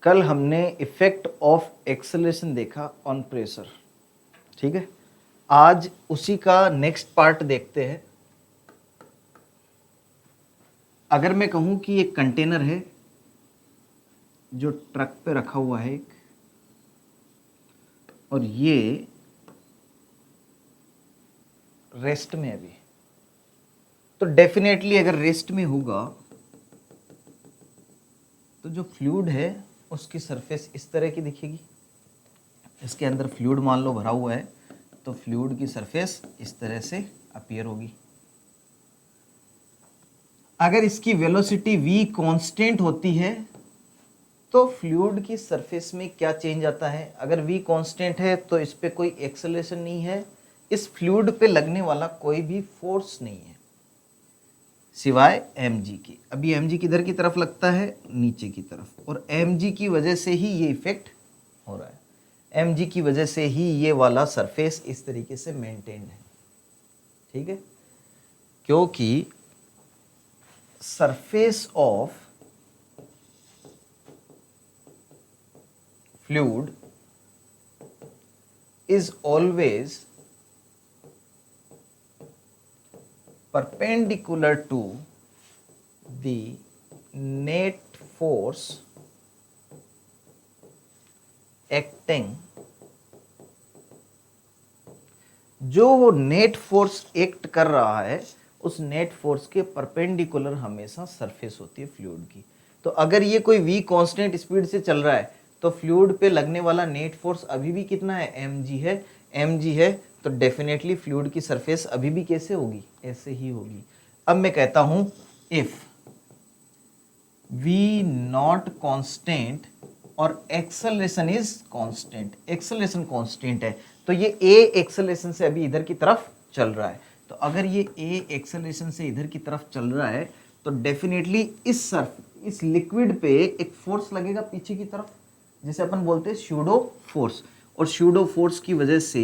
कल हमने effect of acceleration देखा ऑन प्रेशर, ठीक है। आज उसी का नेक्स्ट पार्ट देखते हैं। अगर मैं कहूं कि एक कंटेनर है जो ट्रक पे रखा हुआ है एक, और ये रेस्ट में है अभी, तो डेफिनेटली अगर रेस्ट में होगा तो जो फ्लूइड है उसकी सरफेस इस तरह की दिखेगी। इसके अंदर फ्लूइड मान लो भरा हुआ है, तो फ्लूइड की सरफेस इस तरह से अपीयर होगी। अगर इसकी वेलोसिटी v कांस्टेंट होती है तो फ्लूइड की सरफेस में क्या चेंज आता है? अगर v कांस्टेंट है तो इस पे कोई एक्सेलरेशन नहीं है, इस फ्लूइड पे लगने वाला कोई भी फोर्स नहीं है सिवाय mg की। अभी mg किधर की तरफ लगता है? नीचे की तरफ, और mg की वजह से ही ये इफेक्ट हो रहा है। mg की वजह से ही ये वाला सरफेस इस तरीके से मेंटेन्ड है, ठीक है। क्योंकि surface of fluid is always perpendicular to the net force acting, जो वो नेट फोर्स एक्ट कर रहा है उस नेट फोर्स के परपेंडिकुलर हमेशा सरफेस होती है फ्लूइड की। तो अगर ये कोई v कांस्टेंट स्पीड से चल रहा है तो फ्लूइड पे लगने वाला नेट फोर्स अभी भी कितना है? mg है, तो डेफिनेटली फ्लूइड की सरफेस अभी भी कैसे होगी? ऐसे ही होगी। अब मैं कहता हूं इफ v नॉट कांस्टेंट और acceleration is constant, acceleration constant है तो ये a एक्सेलरेशन से अभी इधर की तरफ चल रहा है। तो अगर ये a एक्सेलरेशन से इधर की तरफ चल रहा है तो डेफिनेटली इस लिक्विड पे एक फोर्स लगेगा पीछे की तरफ, जिसे अपन बोलते हैं स्यूडो फोर्स, और स्यूडो फोर्स की वजह से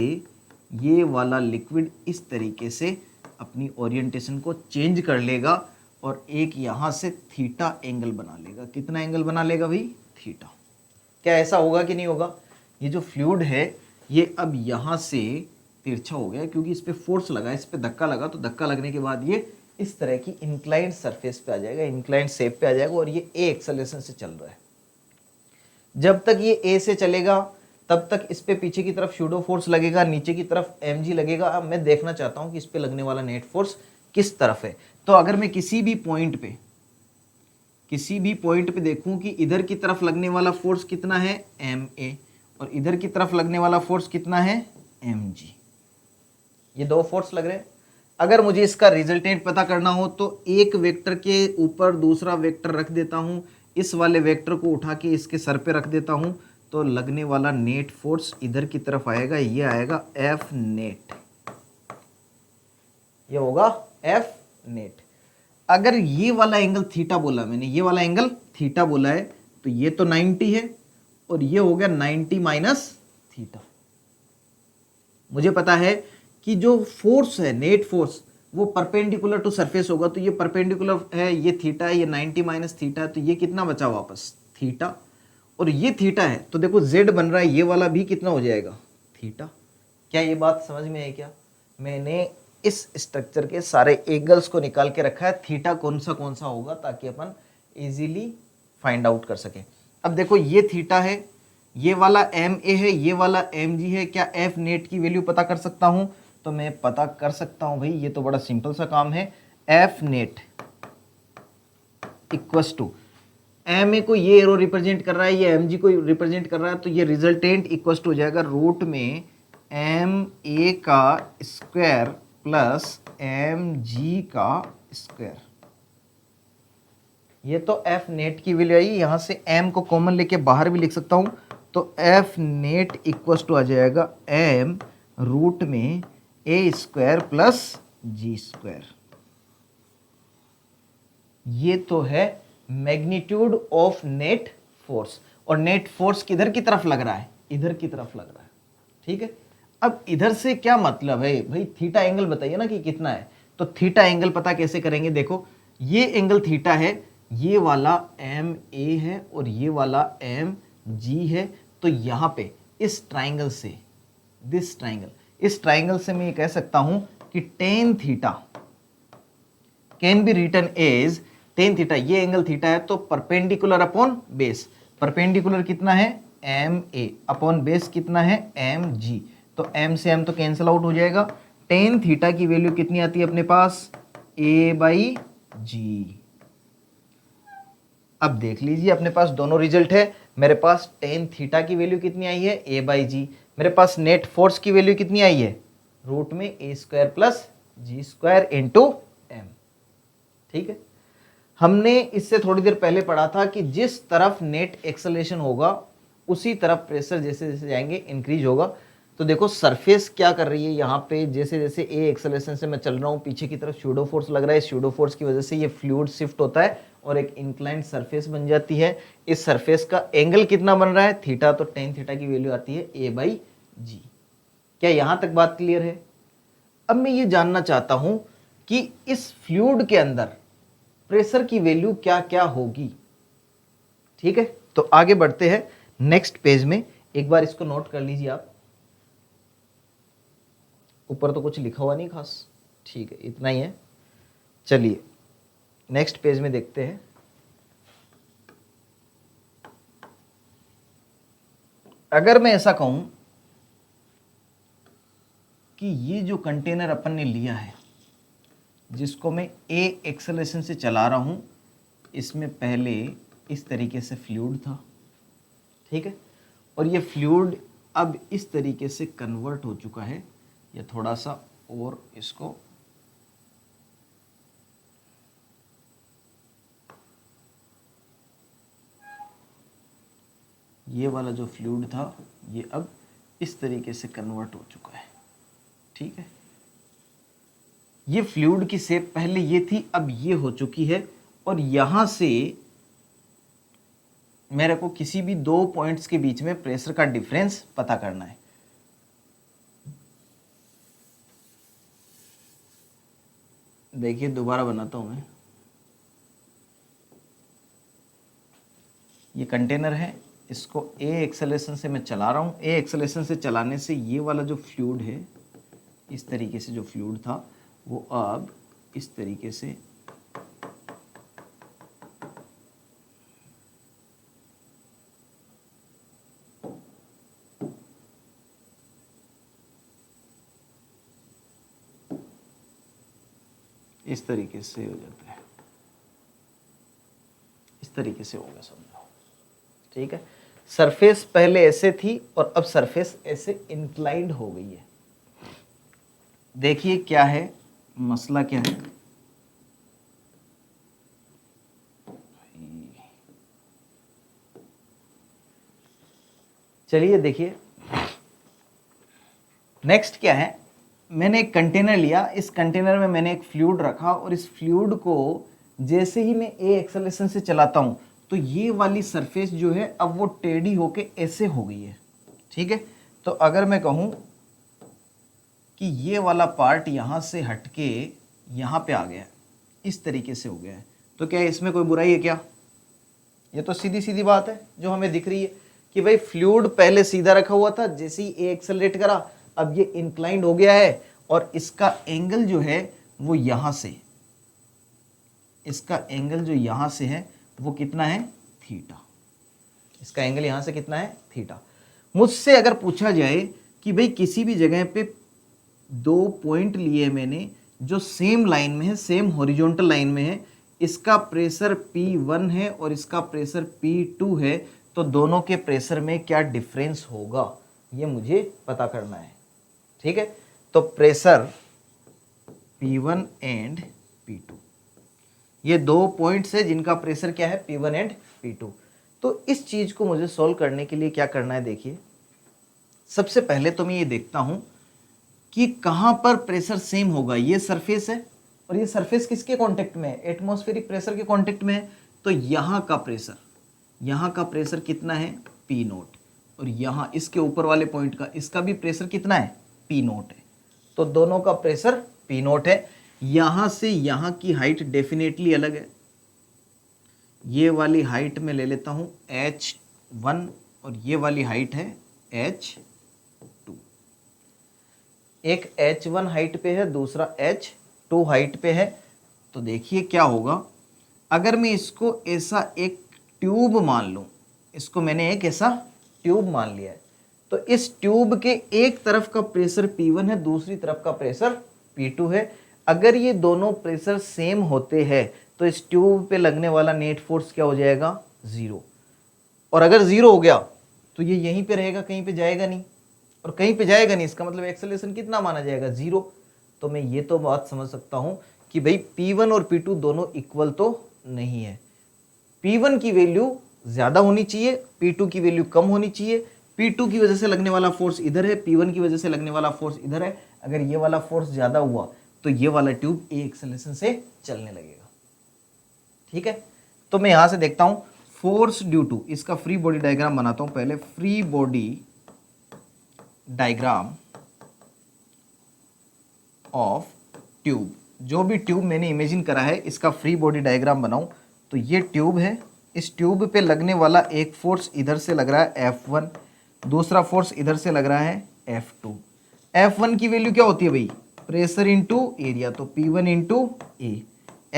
ये वाला लिक्विड इस तरीके से अपनी ओरिएंटेशन को चेंज कर लेगा और एक यहाँ से थीटा एंगल बना लेगा। कितना एंगल बना लेगा भाई? थीटा। क्या ऐसा होगा कि नहीं होगा? ये जो फ्लूइड है ये अब यहाँ से तिरछा हो गया क्योंकि इस पे फोर्स लगा, इस पे धक्का लगा, तो धक्का लगने के बाद ये इस तरह की इंक्लाइंड सरफेस पे आ जाएगा, इंक्लाइंड शेप पे आ जाएगा, और ये ए एक्सेलरेशन से चल रहा है। जब तक ये ए से चलेगा तब तक इस पे पीछे की तरफ स्यूडो फोर्स लगेगा, नीचे की तरफ mg लगेगा। अब मैं देखना चाहता हूं कि इस पे लगने वाला नेट फोर्स किस तरफ है। तो अगर मैं किसी भी पॉइंट पे देखूं कि इधर की तरफ लगने वाला फोर्स कितना है? ma, और इधर की तरफ लगने वाला फोर्स कितना है? mg। ये दो फोर्स लग रहे हैं। अगर मुझे इसका रिजल्टेंट पता करना हो तो एक वेक्टर के ऊपर दूसरा वेक्टर रख देता हूं, इस वाले वेक्टर को उठा के इसके सर पे रख देता हूं, तो लगने वाला नेट फोर्स इधर की तरफ आएगा, ये आएगा F नेट, ये होगा F नेट। अगर ये वाला एंगल थीटा बोला मैंने, ये वाला एंगल थीटा बोला है, तो ये तो 90 है और ये हो गया 90 माइनस थीटा। मुझे पता है कि जो फोर्स है नेट फोर्स वो परपेंडिकुलर टू सरफेस होगा, तो ये परपेंडिकुलर है, ये थीटा है, ये 90 माइनस थीटा है, तो ये कितना बचा वापस? थीटा। और ये थीटा है तो देखो z बन रहा है, ये वाला भी कितना हो जाएगा? थीटा। क्या ये बात समझ में आई? क्या मैंने इस स्ट्रक्चर के सारे एंगल्स को निकाल के रखा है, थीटा कौन सा होगा, ताकि अपन इजीली फाइंड आउट कर सके। अब देखो ये थीटा है, ये वाला ma है, ये वाला mg है। क्या f नेट की वैल्यू पता कर सकता हूं? तो मैं पता कर सकता हूं भाई, ये तो बड़ा सिंपल सा काम है। f net equals to ma को ये एरो रिप्रेजेंट कर रहा है, ये mg को रिप्रेजेंट कर रहा है, तो ये रिजल्टेंट इक्वस टू हो जाएगा रूट में ma का स्क्वायर प्लस mg का स्क्वायर। ये तो f नेट की वैल्यू आई, यहां से m को कॉमन लेके बाहर भी लिख सकता हूं, तो f नेट इक्वस टू आ जाएगा m रूट में a square plus g square. ये तो है मैग्नीट्यूड ऑफ नेट फोर्स, और नेट फोर्स किधर की तरफ लग रहा है? इधर की तरफ लग रहा है, ठीक है। अब इधर से क्या मतलब है भाई? थीटा एंगल बताइए ना कि कितना है। तो थीटा एंगल पता कैसे करेंगे? देखो ये एंगल थीटा है, ये वाला एम ए है और ये वाला एम जी है, तो यहाँ पे इस ट्राइंगल से, दिस ट्राइंगल, इस ट्राइंगल से मैं ये कह सकता हूं कि tan theta can be written as, tan theta ये एंगल थीटा है, तो परपेंडिकुलर अपॉन बेस, परपेंडिकुलर कितना है एम ए, अपॉन बेस कितना है एम जी, तो एम से एम तो कैंसिल आउट हो जाएगा। टेन थीटा की वैल्यू कितनी आती है अपने पास, ए बाई जी। अब देख लीजिए अपने पास दोनों रिजल्ट है, मेरे पास टेन थीटा की वैल्यू कितनी आई है ए बाई जी, मेरे पास नेट फोर्स की वैल्यू कितनी आई है रूट में ए स्क्वायर प्लस जी स्क्वायर इंटू एम। ठीक है, हमने इससे थोड़ी देर पहले पढ़ा था कि जिस तरफ नेट एक्सेलरेशन होगा उसी तरफ प्रेशर जैसे जैसे जाएंगे इंक्रीज होगा। तो देखो सरफेस क्या कर रही है यहाँ पे, जैसे जैसे ए एक्सेलरेशन से मैं चल रहा हूँ पीछे की तरफ स्यूडो फोर्स लग रहा है, स्यूडो फोर्स की वजह से ये फ्लूइड शिफ्ट होता है और एक इंक्लाइंड सरफेस बन जाती है। इस सरफेस का एंगल कितना बन रहा है थीटा, तो टेन थीटा की वैल्यू आती है ए बाई जी। क्या यहां तक बात क्लियर है? अब मैं ये जानना चाहता हूं कि इस फ्लूइड के अंदर प्रेशर की वैल्यू क्या क्या होगी। ठीक है, तो आगे बढ़ते हैं नेक्स्ट पेज में, एक बार इसको नोट कर लीजिए आप, ऊपर तो कुछ लिखा हुआ नहीं खास, ठीक है इतना ही है। चलिए नेक्स्ट पेज में देखते हैं। अगर मैं ऐसा कहूं कि ये जो कंटेनर अपन ने लिया है जिसको मैं ए एक्सेलरेशन से चला रहा हूं, इसमें पहले इस तरीके से फ्लूइड था, ठीक है, और ये फ्लूइड अब इस तरीके से कन्वर्ट हो चुका है, या थोड़ा सा और इसको ये वाला जो फ्लूइड था ये अब इस तरीके से कन्वर्ट हो चुका है। ठीक है, ये फ्लूइड की शेप पहले ये थी, अब ये हो चुकी है, और यहां से मेरे को किसी भी दो पॉइंट्स के बीच में प्रेशर का डिफरेंस पता करना है। देखिए दोबारा बनाता हूं मैं, ये कंटेनर है, इसको ए एक्सेलरेशन से मैं चला रहा हूँ। ए एक्सेलरेशन से चलाने से ये वाला जो फ्लूइड है, इस तरीके से जो फ्लूइड था वो अब इस तरीके से इस तरीके से हो जाता है, इस तरीके से होगा समझो। ठीक है, सरफेस पहले ऐसे थी और अब सरफेस ऐसे इंक्लाइंड हो गई है। देखिए क्या है मसला, क्या है, चलिए देखिए नेक्स्ट क्या है। मैंने एक कंटेनर लिया, इस कंटेनर में मैंने एक फ्लूइड रखा, और इस फ्लूइड को जैसे ही मैं ए एक्सेलरेशन से चलाता हूं तो ये वाली सरफेस जो है अब वो टेढ़ी होके ऐसे हो गई है। ठीक है, तो अगर मैं कहूं कि ये वाला पार्ट यहां से हटके यहां पे आ गया, इस तरीके से हो गया है, तो क्या इसमें कोई बुराई है क्या? ये तो सीधी सीधी बात है जो हमें दिख रही है कि भाई फ्लूइड पहले सीधा रखा हुआ था, जैसे ही ए एक्सेलरेट करा अब ये इंक्लाइंड हो गया है, और इसका एंगल जो है वो यहां से, इसका एंगल जो यहां से है वो कितना है थीटा, इसका एंगल यहां से कितना है थीटा। मुझसे अगर पूछा जाए कि भाई किसी भी जगह पे दो पॉइंट लिए मैंने जो सेम लाइन में है, सेम हॉरिजॉन्टल लाइन में है, इसका प्रेशर P1 है और इसका प्रेशर P2 है, तो दोनों के प्रेशर में क्या डिफरेंस होगा ये मुझे पता करना है। ठीक है, तो प्रेशर P1 एंड P2, ये दो पॉइंट्स है जिनका प्रेशर क्या है P1 एंड P2। तो इस चीज को मुझे सॉल्व करने के लिए क्या करना है, देखिए सबसे पहले तो मैं ये देखता हूं कि कहां पर प्रेशर सेम होगा। ये सरफेस है और ये सरफेस किसके कांटेक्ट में है, एटमॉस्फेरिक प्रेशर के कांटेक्ट में है, तो यहां का प्रेशर कितना है P0, और यहां इसके ऊपर वाले पॉइंट का, इसका भी प्रेशर कितना है P0 है, तो दोनों का प्रेशर P0 है। यहां से यहां की हाइट डेफिनेटली अलग है, ये वाली हाइट में ले लेता हूं H1 और ये वाली हाइट है H2। एक H1 हाइट पे है, दूसरा H2 हाइट पे है। तो देखिए क्या होगा, अगर मैं इसको ऐसा एक ट्यूब मान लूं, इसको मैंने एक ऐसा ट्यूब मान लिया है, तो इस ट्यूब के एक तरफ का प्रेशर P1 है, दूसरी तरफ का प्रेशर P2 है। अगर ये दोनों प्रेशर सेम होते हैं तो इस ट्यूब पे लगने वाला नेट फोर्स क्या हो जाएगा, 0। और अगर 0 हो गया तो ये यहीं पे रहेगा, कहीं पे जाएगा नहीं, और कहीं पे जाएगा नहीं, इसका मतलब एक्सेलरेशन कितना माना जाएगा, 0। तो मैं ये तो बात समझ सकता हूं कि भाई P1 और P2 दोनों इक्वल तो नहीं है। P1 की वैल्यू ज्यादा होनी चाहिए, P2 की वैल्यू कम होनी चाहिए। P2 की वजह से लगने वाला फोर्स इधर है, P1 की वजह से लगने वाला फोर्स इधर है। अगर ये वाला फोर्स ज्यादा हुआ तो ये वाला ट्यूब ए एक्सेलरेशन से चलने लगेगा। ठीक है, तो मैं यहां से देखता हूं फोर्स ड्यू टू, इसका फ्री बॉडी डायग्राम बनाता हूं पहले। Free body diagram of tube, जो भी ट्यूब मैंने इमेजिन करा है इसका फ्री बॉडी डायग्राम बनाऊं। तो ये ट्यूब है, इस ट्यूब पे लगने वाला एक फोर्स इधर से लग रहा है F1, दूसरा फोर्स इधर से लग रहा है F2। F1 की वैल्यू क्या होती है भाई, प्रेशर इंटू एरिया, तो P1 into A.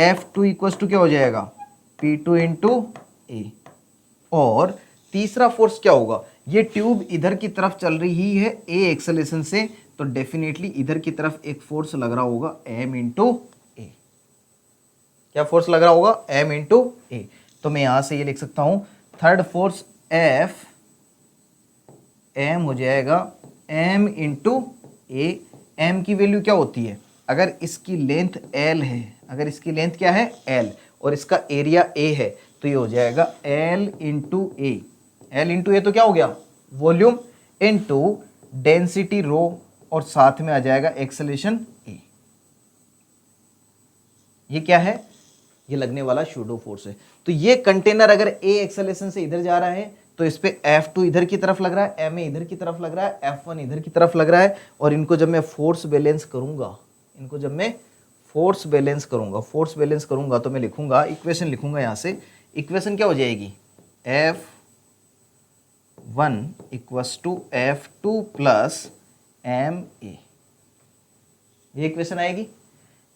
F2 equal to क्या हो जाएगा, P2 इंटू ए। और तीसरा फोर्स क्या होगा, ये ट्यूब इधर की तरफ चल रही है ए एक्सेलरेशन से, तो डेफिनेटली इधर की तरफ एक फोर्स लग रहा होगा m इंटू ए। क्या फोर्स लग रहा होगा, m इंटू ए। तो मैं यहां से ये लिख सकता हूं, थर्ड फोर्स F m हो जाएगा m इंटू ए। m की वैल्यू क्या होती है, अगर इसकी लेंथ L है, अगर इसकी लेंथ क्या है L और इसका एरिया A है, तो ये हो जाएगा L into a. L into ए तो क्या हो गया, वॉल्यूम इंटू डेंसिटी रो, और साथ में आ जाएगा एक्सेलरेशन ए। ये क्या है, ये लगने वाला शूडो फोर्स है। तो ये कंटेनर अगर ए एक्सेलरेशन से इधर जा रहा है तो इस पे F2 इधर की तरफ लग रहा है, Ma इधर की तरफ लग रहा है, F1 इधर की तरफ लग रहा है। और इनको जब मैं फोर्स बैलेंस करूंगा, इनको जब मैं फोर्स बैलेंस करूंगा तो मैं लिखूंगा, इक्वेशन लिखूंगा यहां से। इक्वेशन क्या हो जाएगी, F1 equals to F2 plus Ma, ये इक्वेशन आएगी।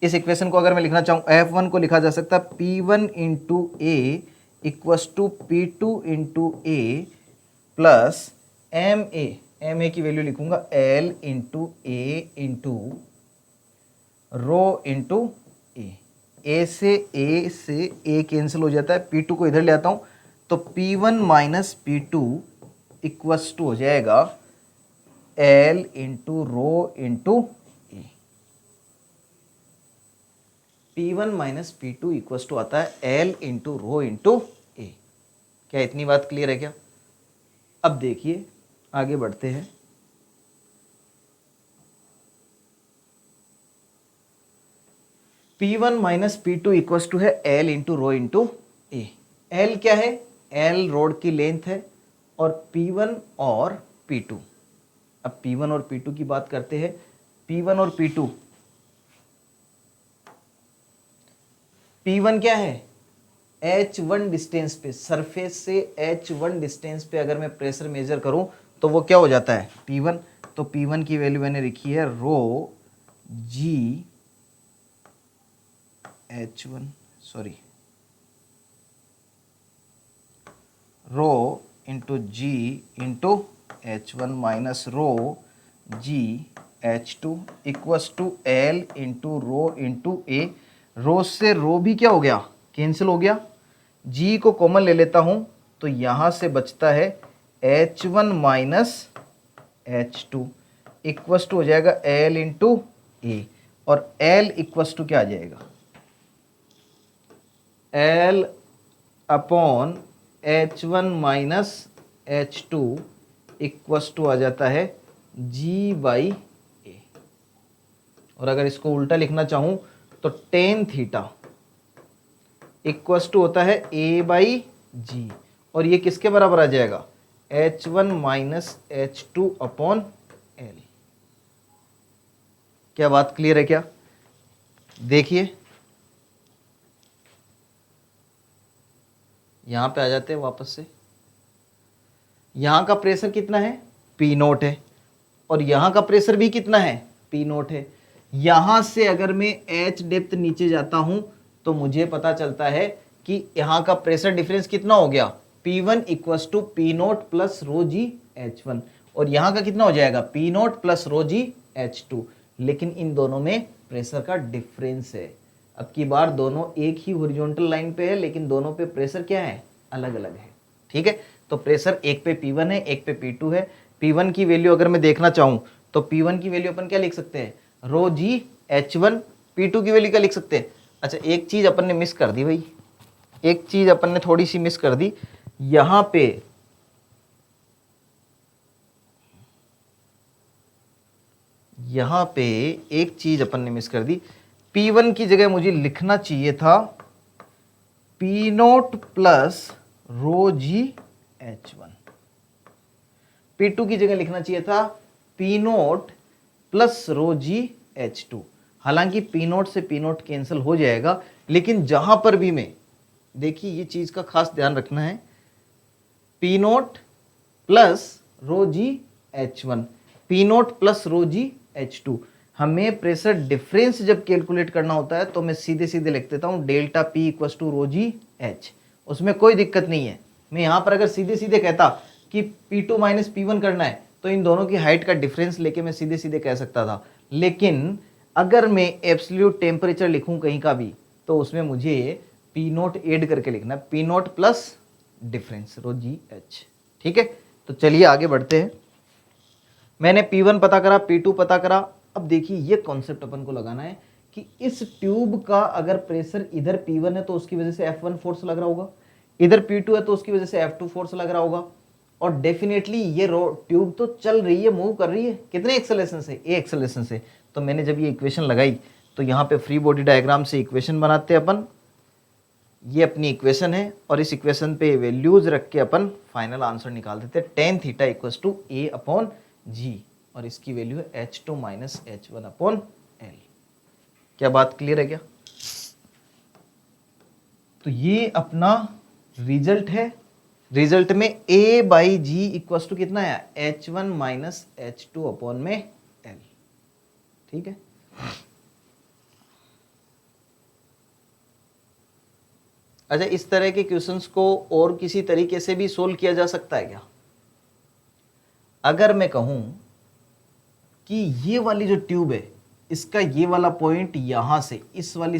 इस इक्वेशन को अगर मैं लिखना चाहूँ, F1 को लिखा जा सकता है P1 into a equals to P2 into a plus Ma की वैल्यू लिखूंगा L into a into rho into a से ए कैंसिल हो जाता है, P2 को इधर ले आता हूँ, तो P1 minus P2 equals to हो जाएगा L into rho into P1 minus P2 equals to आता है L into rho into a. क्या इतनी बात क्लियर है क्या? अब देखिए आगे बढ़ते हैं। P1 minus P2 equals to है L into rho into a. L क्या है, L रोड की लेंथ है, और P1 और P2, अब P1 और P2 की बात करते हैं। P1 और P2, P1 क्या है, H1 डिस्टेंस पे, सरफेस से H1 डिस्टेंस पे अगर मैं प्रेशर मेजर करूं तो वो क्या हो जाता है, P1। तो P1 की वैल्यू मैंने लिखी है rho g H1, sorry rho into g into H1 minus rho g H2 equals to L into rho into a. Rho से रो भी क्या हो गया, कैंसिल हो गया। जी को कॉमन ले लेता हूं तो यहां से बचता है H1 minus H2 equals to हो जाएगा L इंटू ए, और L इक्वल्स टू क्या आ जाएगा, L upon H1 minus H2 equals to आ जाता है G बाई ए। और अगर इसको उल्टा लिखना चाहूं तो टेन थीटा इक्वल्स टू होता है ए बाई जी, और ये किसके बराबर आ जाएगा, H1 minus H2 upon L। क्या बात क्लियर है क्या? देखिए यहां पे आ जाते हैं वापस से। यहाँ का प्रेशर कितना है, पी नोट है, और यहाँ का प्रेशर भी कितना है, पी नोट है। यहाँ से अगर मैं एच डेप्थ नीचे जाता हूँ तो मुझे पता चलता है कि यहाँ का प्रेशर डिफरेंस कितना हो गया, P1 equals to P naught plus rho g H1, और यहाँ का कितना हो जाएगा, P naught plus rho g H2। लेकिन इन दोनों में प्रेशर का डिफरेंस है। अब की बार दोनों एक ही हॉरिजॉन्टल लाइन पे है, लेकिन दोनों पे प्रेशर क्या है, अलग अलग है। ठीक है, तो प्रेशर एक पे P1 है, एक पे P2 है। P1 की वैल्यू अगर मैं देखना चाहूँ तो P1 की वैल्यू अपन क्या लिख सकते हैं, रो जी H1। P2 की वैल्यू क्या लिख सकते हैं। अच्छा, एक चीज अपन ने मिस कर दी भाई, एक चीज अपन ने थोड़ी सी मिस कर दी। यहां पे एक चीज अपन ने मिस कर दी। P1 की जगह मुझे लिखना चाहिए था P naught plus rho g H1। P2 की जगह लिखना चाहिए था P naught plus rho g H2। हालांकि P नोट से P नोट कैंसिल हो जाएगा, लेकिन जहां पर भी मैं, देखिए ये चीज का खास ध्यान रखना है, P naught plus rho g H1, P naught plus rho g H2। हमें प्रेशर डिफरेंस जब कैलकुलेट करना होता है तो मैं सीधे सीधे लिख देता हूं delta P equals to rho g H, उसमें कोई दिक्कत नहीं है। मैं यहां पर अगर सीधे सीधे कहता कि P2 माइनस P1 करना है तो इन दोनों की हाइट का डिफरेंस लेके मैं सीधे सीधे कह सकता था, लेकिन अगर मैं एब्सोल्यूट टेम्परेचर लिखूं कहीं का भी तो उसमें मुझे P नोट ऐड करके लिखना है, P नोट प्लस डिफरेंस रो जी H। ठीक है, तो चलिए आगे बढ़ते हैं। मैंने P1 पता करा, P2 पता करा। अब देखिए ये कॉन्सेप्ट अपन को लगाना है कि इस ट्यूब का अगर प्रेशर इधर P1 है तो उसकी वजह से F1 फोर्स लग रहा होगा, इधर P2 है तो उसकी वजह से F2 फोर्स लग रहा होगा, और डेफिनेटली ये ट्यूब तो चल रही है, मूव कर रही है, कितने एक्सेलरेशन से, ए एक्सेलरेशन से। तो मैंने जब ये इक्वेशन लगाई तो यहाँ पे फ्री बॉडी डायग्राम से इक्वेशन बनाते हैं अपन। ये अपनी इक्वेशन है और इस इक्वेशन पे वैल्यूज रख के अपन फाइनल आंसर निकाल देते हैं। Tan theta equals to a upon g, और इसकी वैल्यू है H2 minus H1 upon L. क्या बात क्लियर है क्या। तो ये अपना रिजल्ट है। रिजल्ट में A by g equals to कितना है, H1 माइनस H2 अपॉन में एल। ठीक है, अच्छा इस तरह के क्वेश्चंस को और किसी तरीके से भी सोल्व किया जा सकता है क्या। अगर मैं कहूं कि ये वाली जो ट्यूब है इसका ये वाला पॉइंट यहां से इस वाली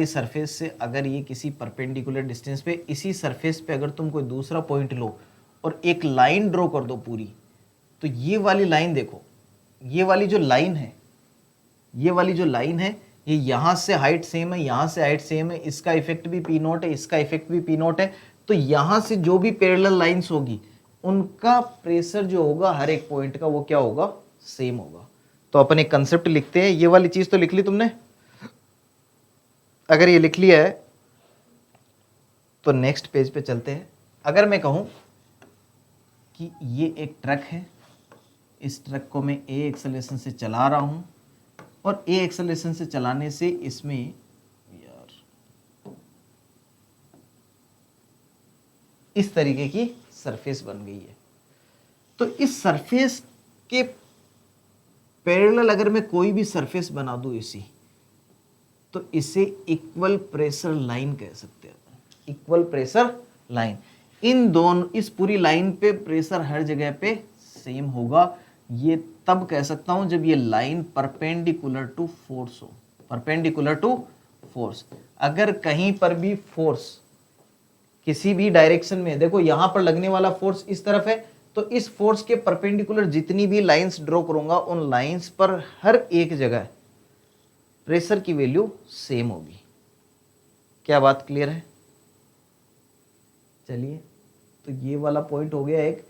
सरफेस से अगर ये किसी परपेंडिकुलर डिस्टेंस पे, इसी सरफेस पे अगर तुम कोई दूसरा पॉइंट लो और एक लाइन ड्रॉ कर दो पूरी, तो ये वाली लाइन देखो, ये वाली जो लाइन है, ये यहां से हाइट सेम है, यहां से हाइट सेम है, इसका इफेक्ट भी पी नोट है, इसका इफेक्ट भी पी नोट है। तो यहां से जो भी पैरेलल लाइंस होगी उनका प्रेशर जो होगा हर एक पॉइंट का वो क्या होगा, सेम होगा। तो अपन एक कंसेप्ट लिखते हैं। ये वाली चीज तो लिख ली तुमने, अगर ये लिख लिया है तो नेक्स्ट पेज पे चलते हैं। अगर मैं कहूं कि ये एक ट्रक है, इस ट्रक को मैं ए एक्सेलरेशन से चला रहा हूं, और ए एक्सेलरेशन से चलाने से इसमें यार इस तरीके की सरफेस बन गई है। तो इस सरफेस के पैरेलल अगर मैं कोई भी सरफेस बना दूं इसी, तो इसे इक्वल प्रेशर लाइन कह सकते हैं, इक्वल प्रेशर लाइन। इन दोनों, इस पूरी लाइन पे प्रेशर हर जगह पे सेम होगा। ये तब कह सकता हूं जब ये लाइन परपेंडिकुलर टू फोर्स हो, परपेंडिकुलर टू फोर्स। अगर कहीं पर भी फोर्स किसी भी डायरेक्शन में, देखो यहां पर लगने वाला फोर्स इस तरफ है, तो इस फोर्स के परपेंडिकुलर जितनी भी लाइंस ड्रॉ करूंगा उन लाइंस पर हर एक जगह प्रेशर की वैल्यू सेम होगी। क्या बात क्लियर है। चलिए, तो ये वाला पॉइंट हो गया एक,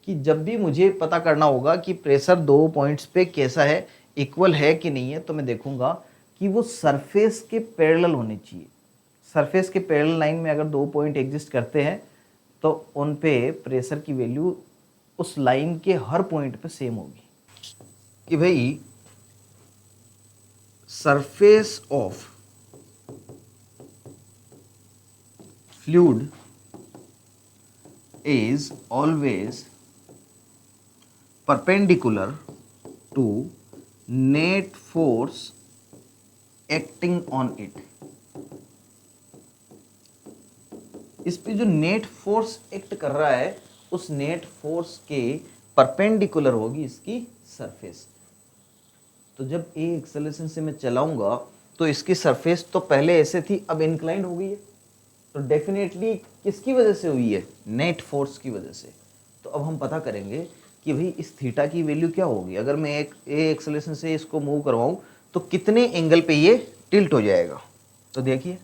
कि जब भी मुझे पता करना होगा कि प्रेशर दो पॉइंट्स पे कैसा है, इक्वल है कि नहीं है, तो मैं देखूंगा कि वो सरफेस के पैरेलल होने चाहिए। सरफेस के पैरेलल लाइन में अगर दो पॉइंट एग्जिस्ट करते हैं तो उन पे प्रेशर की वैल्यू उस लाइन के हर पॉइंट पे सेम होगी। कि भाई surface of fluid is always perpendicular to net force acting on it। इस पे जो नेट फोर्स एक्ट कर रहा है उस नेट फोर्स के परपेंडिकुलर होगी इसकी सरफेस। तो जब ए एक्सेलरेशन से मैं चलाऊंगा तो इसकी सरफेस तो पहले ऐसे थी, अब इंक्लाइंड हो गई है। तो डेफिनेटली किसकी वजह से हुई है? नेट फोर्स की वजह से। तो अब हम पता करेंगे कि भाई इस थीटा की वैल्यू क्या होगी। अगर मैं एक ए एक्सेलरेशन से इसको मूव करवाऊं तो कितने एंगल पे ये टिल्ट हो जाएगा। तो देखिए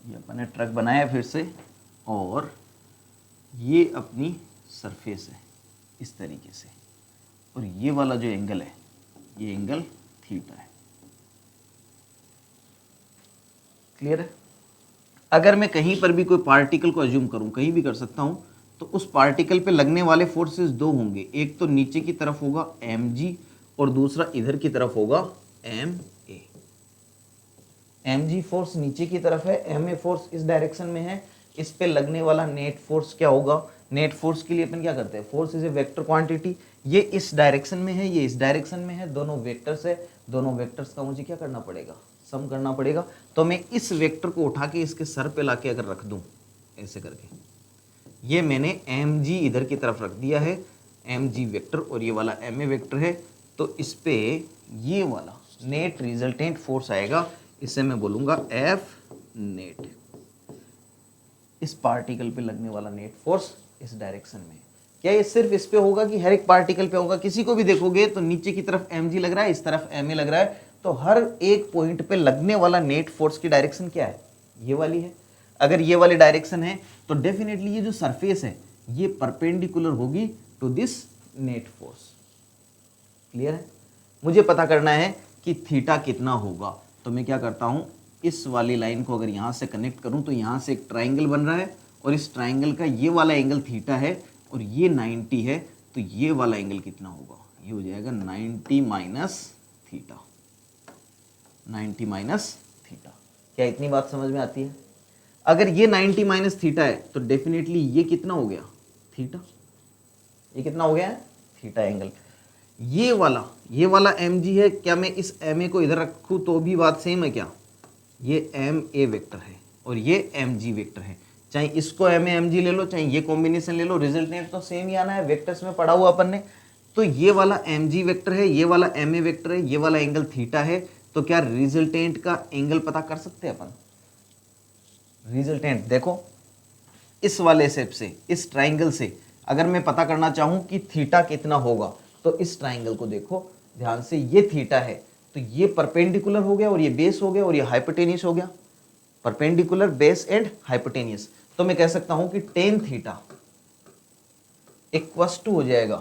ये अपन ने ट्रक बनाया फिर से, और ये अपनी सरफेस है इस तरीके से, और ये वाला जो एंगल है ये एंगल थीटा है। क्लियर है? अगर मैं कहीं पर भी कोई पार्टिकल को अज्यूम करूं, कहीं भी कर सकता हूं, तो उस पार्टिकल पे लगने वाले फोर्सेस दो होंगे। एक तो नीचे की तरफ होगा mg और दूसरा इधर की तरफ होगा ma। mg फोर्स नीचे की तरफ है, ma फोर्स इस डायरेक्शन में है। इस पे लगने वाला नेट फोर्स क्या होगा? नेट फोर्स के लिए अपन क्या करते हैं? Force is a vector quantity. ये इस डायरेक्शन में है, ये इस डायरेक्शन में है, दोनों वेक्टर्स है। दोनों वेक्टर्स का मुझे क्या करना पड़ेगा? सम करना पड़ेगा। तो मैं इस वेक्टर को उठा के इसके सर पे लाके अगर रख दूं ऐसे करके, ये मैंने mg इधर की तरफ रख दिया है, mg वेक्टर, और ये वाला ma वेक्टर है। तो इस पे ये वाला नेट रिजल्टेंट फोर्स आएगा, इसे मैं बोलूंगा F नेट। इस पार्टिकल पे लगने वाला नेट फोर्स इस डायरेक्शन में। क्या ये सिर्फ इस पे होगा कि हर एक पार्टिकल पे होगा? किसी को भी देखोगे तो नीचे की तरफ mg लग रहा है, इस तरफ ma लग रहा है, तो हर एक पॉइंट पे लगने वाला नेट फोर्स की डायरेक्शन क्या है? ये वाली है। अगर ये वाली डायरेक्शन है तो डेफिनेटली ये जो सरफेस है ये परपेंडिकुलर होगी to this net force. Clear है? मुझे पता करना है कि थीटा कितना होगा। तो मैं क्या करता हूं, इस वाली लाइन को अगर यहां से कनेक्ट करूं तो यहां से एक ट्राइंगल बन रहा है, और इस ट्राइंगल का ये वाला एंगल थीटा है और ये 90 है। तो ये वाला एंगल कितना होगा? ये हो जाएगा 90 माइनस थीटा। 90 minus theta. क्या इतनी बात समझ में आती है? अगर ये 90 माइनस थीटा है तो डेफिनेटली ये कितना हो गया? थीटा। ये कितना हो गया है? Theta angle. ये वाला mg है। क्या मैं इस ma को इधर रखूं तो भी बात सेम है क्या? ये ma वेक्टर है और ये mg वेक्टर है। चाहे इसको ma mg ले लो, चाहे ये कॉम्बिनेशन ले लो, रिजल्टेंट तो सेम ही आना है। वेक्टर्स में पढ़ा हुआ अपन ने। तो ये वाला mg वेक्टर है, ये वाला ma वेक्टर है, ये वाला एंगल थीटा है। तो क्या रिजल्टेंट का एंगल पता कर सकते हैं अपन? रिजल्टेंट देखो, इस वाले शेप से, इस ट्राइंगल से अगर मैं पता करना चाहूं कि थीटा कितना होगा, तो इस ट्राइंगल को देखो ध्यान से, ये थीटा है तो ये परपेंडिकुलर हो गया और ये बेस हो गया और ये हाइपोटेनियस हो गया। Perpendicular, base and hypotenuse. तो मैं कह सकता हूं कि टेन थीटा इक्वस टू हो जाएगा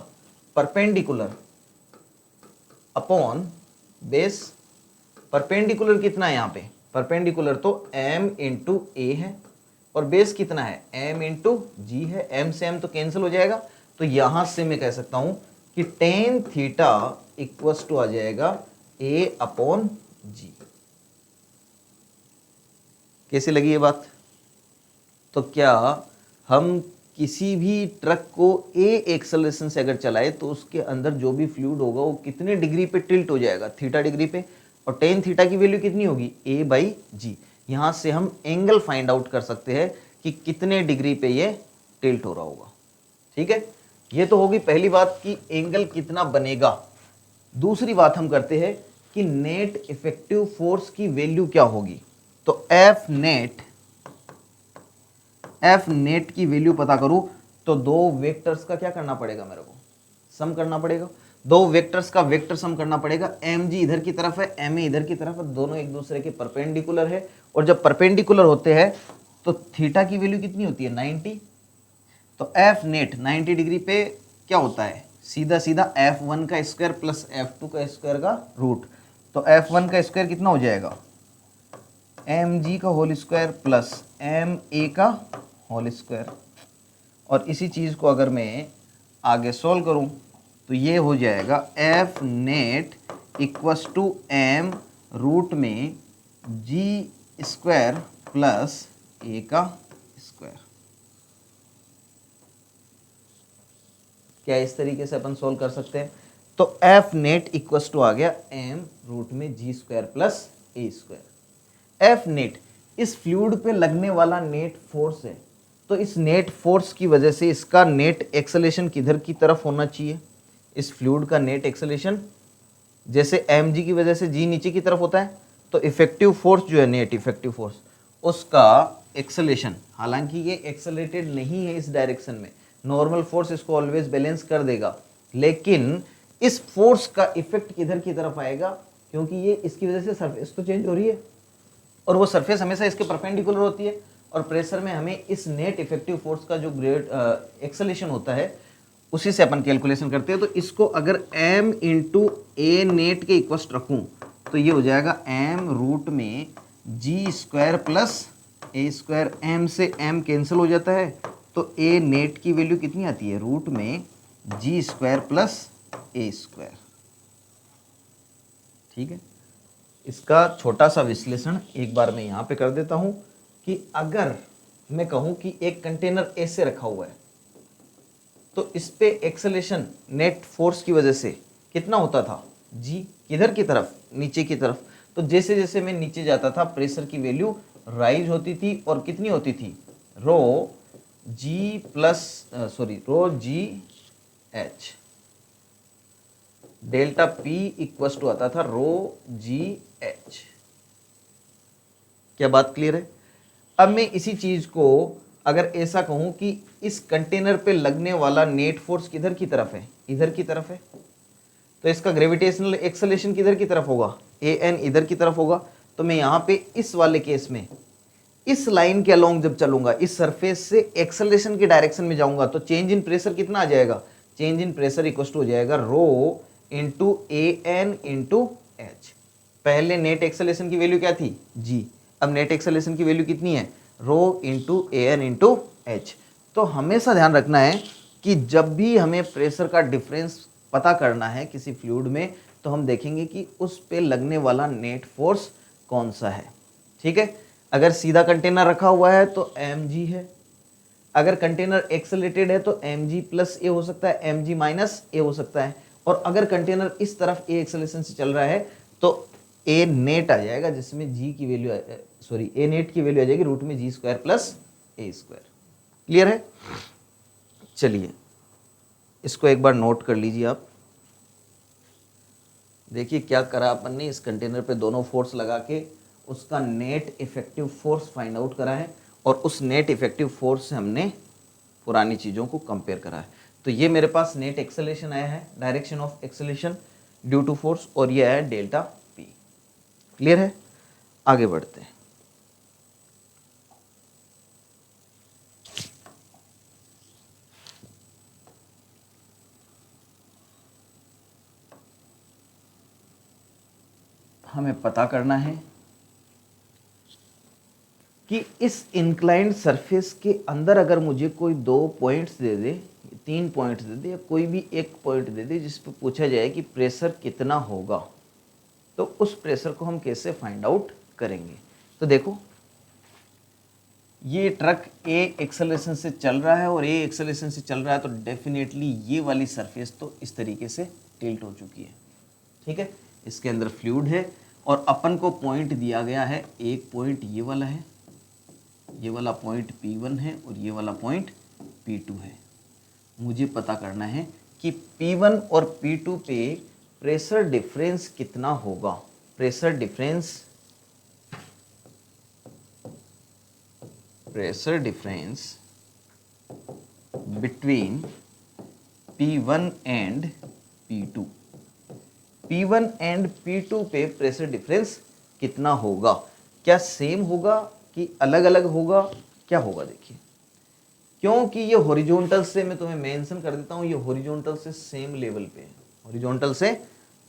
परपेंडिकुलर अपॉन बेस। परपेंडिकुलर कितना है यहाँ पे? परपेंडिकुलर तो m इंटू ए है, और बेस कितना है? m इंटू जी है। m से m तो कैंसिल हो जाएगा। तो यहां से मैं कह सकता हूं कि टेन थीटा इक्वस टू आ जाएगा a अपॉन जी। कैसी लगी ये बात? तो क्या हम किसी भी ट्रक को a एक्सेलरेशन से अगर चलाए तो उसके अंदर जो भी फ्लूइड होगा वो कितने डिग्री पे टिल्ट हो जाएगा? थीटा डिग्री पे। और टेन थीटा की वैल्यू कितनी होगी? a बाई जी। यहां से हम एंगल फाइंड आउट कर सकते हैं कि कितने डिग्री पे ये टिल्ट हो रहा होगा। ठीक है, ये तो होगी पहली बात कि एंगल कितना बनेगा। दूसरी बात हम करते हैं कि नेट इफेक्टिव फोर्स की वैल्यू क्या होगी। तो एफ नेट की वैल्यू पता करूं तो दो वेक्टर्स का क्या करना पड़ेगा? मेरे को सम करना पड़ेगा। दो वेक्टर्स का वेक्टर सम करना पड़ेगा। mg इधर की तरफ है, ma इधर की तरफ है, दोनों एक दूसरे के परपेंडिकुलर है। और जब परपेंडिकुलर होते हैं तो थीटा की वैल्यू कितनी होती है? 90। तो एफ नेट 90 डिग्री पे क्या होता है? सीधा सीधा f1 का स्क्वायर प्लस f2 का स्क्वायर का रूट। तो f1 का स्क्वायर कितना हो जाएगा? mg का होल स्क्वायर प्लस ma का होल स्क्वायर। और इसी चीज़ को अगर मैं आगे सोल्व करूं तो ये हो जाएगा f net equals to m root में जी स्क्वायर प्लस ए का स्क्वायर। क्या इस तरीके से अपन सोल्व कर सकते हैं? तो एफ नेट इक्वस टू आ गया एम रूट में जी स्क्वायर प्लस ए स्क्वायर। एफ नेट इस फ्लूइड पे लगने वाला नेट फोर्स है, तो इस नेट फोर्स की वजह से इसका नेट एक्सेलेरेशन किधर की तरफ होना चाहिए? इस फ्लूइड का नेट एक्सेलेरेशन जैसे एम जी की वजह से जी नीचे की तरफ होता है, तो इफेक्टिव फोर्स जो है नेट इफेक्टिव फोर्स उसका एक्सेलेरेशन, हालांकि ये एक्सेलरेटेड नहीं है इस डायरेक्शन में, नॉर्मल फोर्स इसको ऑलवेज बैलेंस कर देगा, लेकिन इस फोर्स का इफेक्ट किधर की तरफ आएगा? क्योंकि ये इसकी वजह से सरफेस तो चेंज हो रही है और वो सरफेस हमेशा इसके परपेंडिकुलर होती है, और प्रेशर में हमें इस नेट इफेक्टिव फोर्स का जो ग्रेड एक्सेलेरेशन होता है उसी से अपन कैलकुलेशन करते हैं। तो इसको अगर m इंटू ए नेट के इक्वस्ट रखूं तो ये हो जाएगा m रूट में जी स्क्वायर प्लस ए स्क्वायर, m से m कैंसिल हो जाता है, तो ए नेट की वैल्यू कितनी आती है? रूट में जी स्क्वायर प्लस ए स्क्वायर। ठीक है, इसका छोटा सा विश्लेषण एक बार मैं यहाँ पे कर देता हूँ कि अगर मैं कहूँ कि एक कंटेनर ऐसे रखा हुआ है तो इस पे एक्सेलेरेशन नेट फोर्स की वजह से कितना होता था? जी किधर की तरफ? नीचे की तरफ। तो जैसे जैसे मैं नीचे जाता था प्रेशर की वैल्यू राइज होती थी और कितनी होती थी? Rho g plus rho g h, delta P equals to आता था रो जी एच। क्या बात क्लियर है? अब मैं इसी चीज को अगर ऐसा कहूं कि इस कंटेनर पे लगने वाला नेट फोर्स किधर की तरफ है? इधर की तरफ है, तो इसका ग्रेविटेशनल एक्सेलेरेशन किधर की तरफ होगा? ए एन इधर की तरफ होगा। तो मैं यहाँ पे इस वाले केस में इस लाइन के अलोंग जब चलूंगा, इस सरफेस से एक्सेलरेशन के डायरेक्शन में जाऊंगा, तो चेंज इन प्रेशर कितना आ जाएगा? Change in pressure equal to हो जाएगा rho into a n into h. पहले नेट एक्सेलरेशन की वैल्यू क्या थी? जी। अब नेट एक्सेलरेशन की वैल्यू कितनी है? रो into a n into H. तो हमेशा ध्यान रखना है कि जब भी हमें प्रेशर का डिफरेंस पता करना है किसी फ्लूइड में, तो हम देखेंगे कि उस पे लगने वाला नेट फोर्स कौन सा है। ठीक है, अगर सीधा कंटेनर रखा हुआ है तो mg है, अगर कंटेनर एक्सेलरेटेड है तो mg प्लस ए हो सकता है, mg माइनस ए हो सकता है, और अगर कंटेनर इस तरफ ए एक्सेलरेशन से चल रहा है तो ए नेट आ जाएगा, जिसमें जी की वैल्यू ए नेट की वैल्यू आ जाएगी रूट में जी स्क्वायर प्लस ए स्क्वायर। क्लियर है? चलिए इसको एक बार नोट कर लीजिए आप। देखिए क्या करा अपन ने, इस कंटेनर पे दोनों फोर्स लगा के उसका net effective force find out करा है, और उस नेट इफेक्टिव फोर्स से हमने पुरानी चीज़ों को कंपेयर करा है। तो ये मेरे पास नेट एक्सेलरेशन आया है, direction of acceleration due to force, और ये है डेल्टा पी। क्लियर है? आगे बढ़ते हैं। हमें पता करना है कि इस इंक्लाइंड सरफेस के अंदर अगर मुझे कोई 2 पॉइंट्स दे दे, 3 पॉइंट्स दे दे, या कोई भी एक पॉइंट दे दे जिस पर पूछा जाए कि प्रेशर कितना होगा, तो उस प्रेशर को हम कैसे फाइंड आउट करेंगे। तो देखो ये ट्रक ए एक्सेलरेशन से चल रहा है और ए एक्सेलरेशन से चल रहा है, तो डेफिनेटली ये वाली सरफेस तो इस तरीके से टिल्ट हो चुकी है। ठीक है, इसके अंदर फ्लूइड है और अपन को पॉइंट दिया गया है, एक पॉइंट ये वाला है, ये वाला पॉइंट P1 है और ये वाला पॉइंट P2 है। मुझे पता करना है कि P1 और P2 पे प्रेशर डिफरेंस कितना होगा। Pressure difference between P1 and P2। P1 and P2 पे प्रेशर डिफरेंस कितना होगा? क्या सेम होगा कि अलग अलग होगा? क्या होगा देखिए, क्योंकि ये हॉरिजॉन्टल से, मैं तुम्हें मेंशन कर देता हूँ, ये हॉरिजॉन्टल से सेम लेवल पे है, हॉरिजॉन्टल से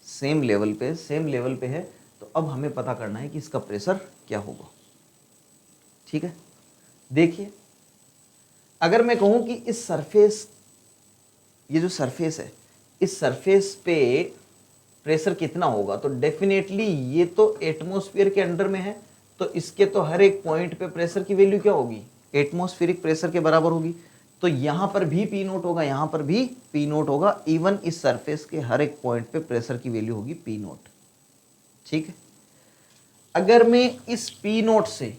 सेम लेवल पे है। तो अब हमें पता करना है कि इसका प्रेशर क्या होगा। ठीक है, देखिए अगर मैं कहूँ कि इस सरफेस, ये जो सरफेस है, इस सरफेस पे प्रेशर कितना होगा, तो डेफिनेटली ये तो एटमॉस्फेयर के अंडर में है, तो इसके तो हर एक पॉइंट पे प्रेशर की वैल्यू क्या होगी, एटमॉस्फेरिक प्रेशर के बराबर होगी। तो यहां पर भी पी नोट होगा, यहां पर भी पी नोट होगा, इवन इस सरफेस के हर एक पॉइंट पे प्रेशर की वैल्यू होगी पी नोट। ठीक है, अगर मैं इस पी नोट से,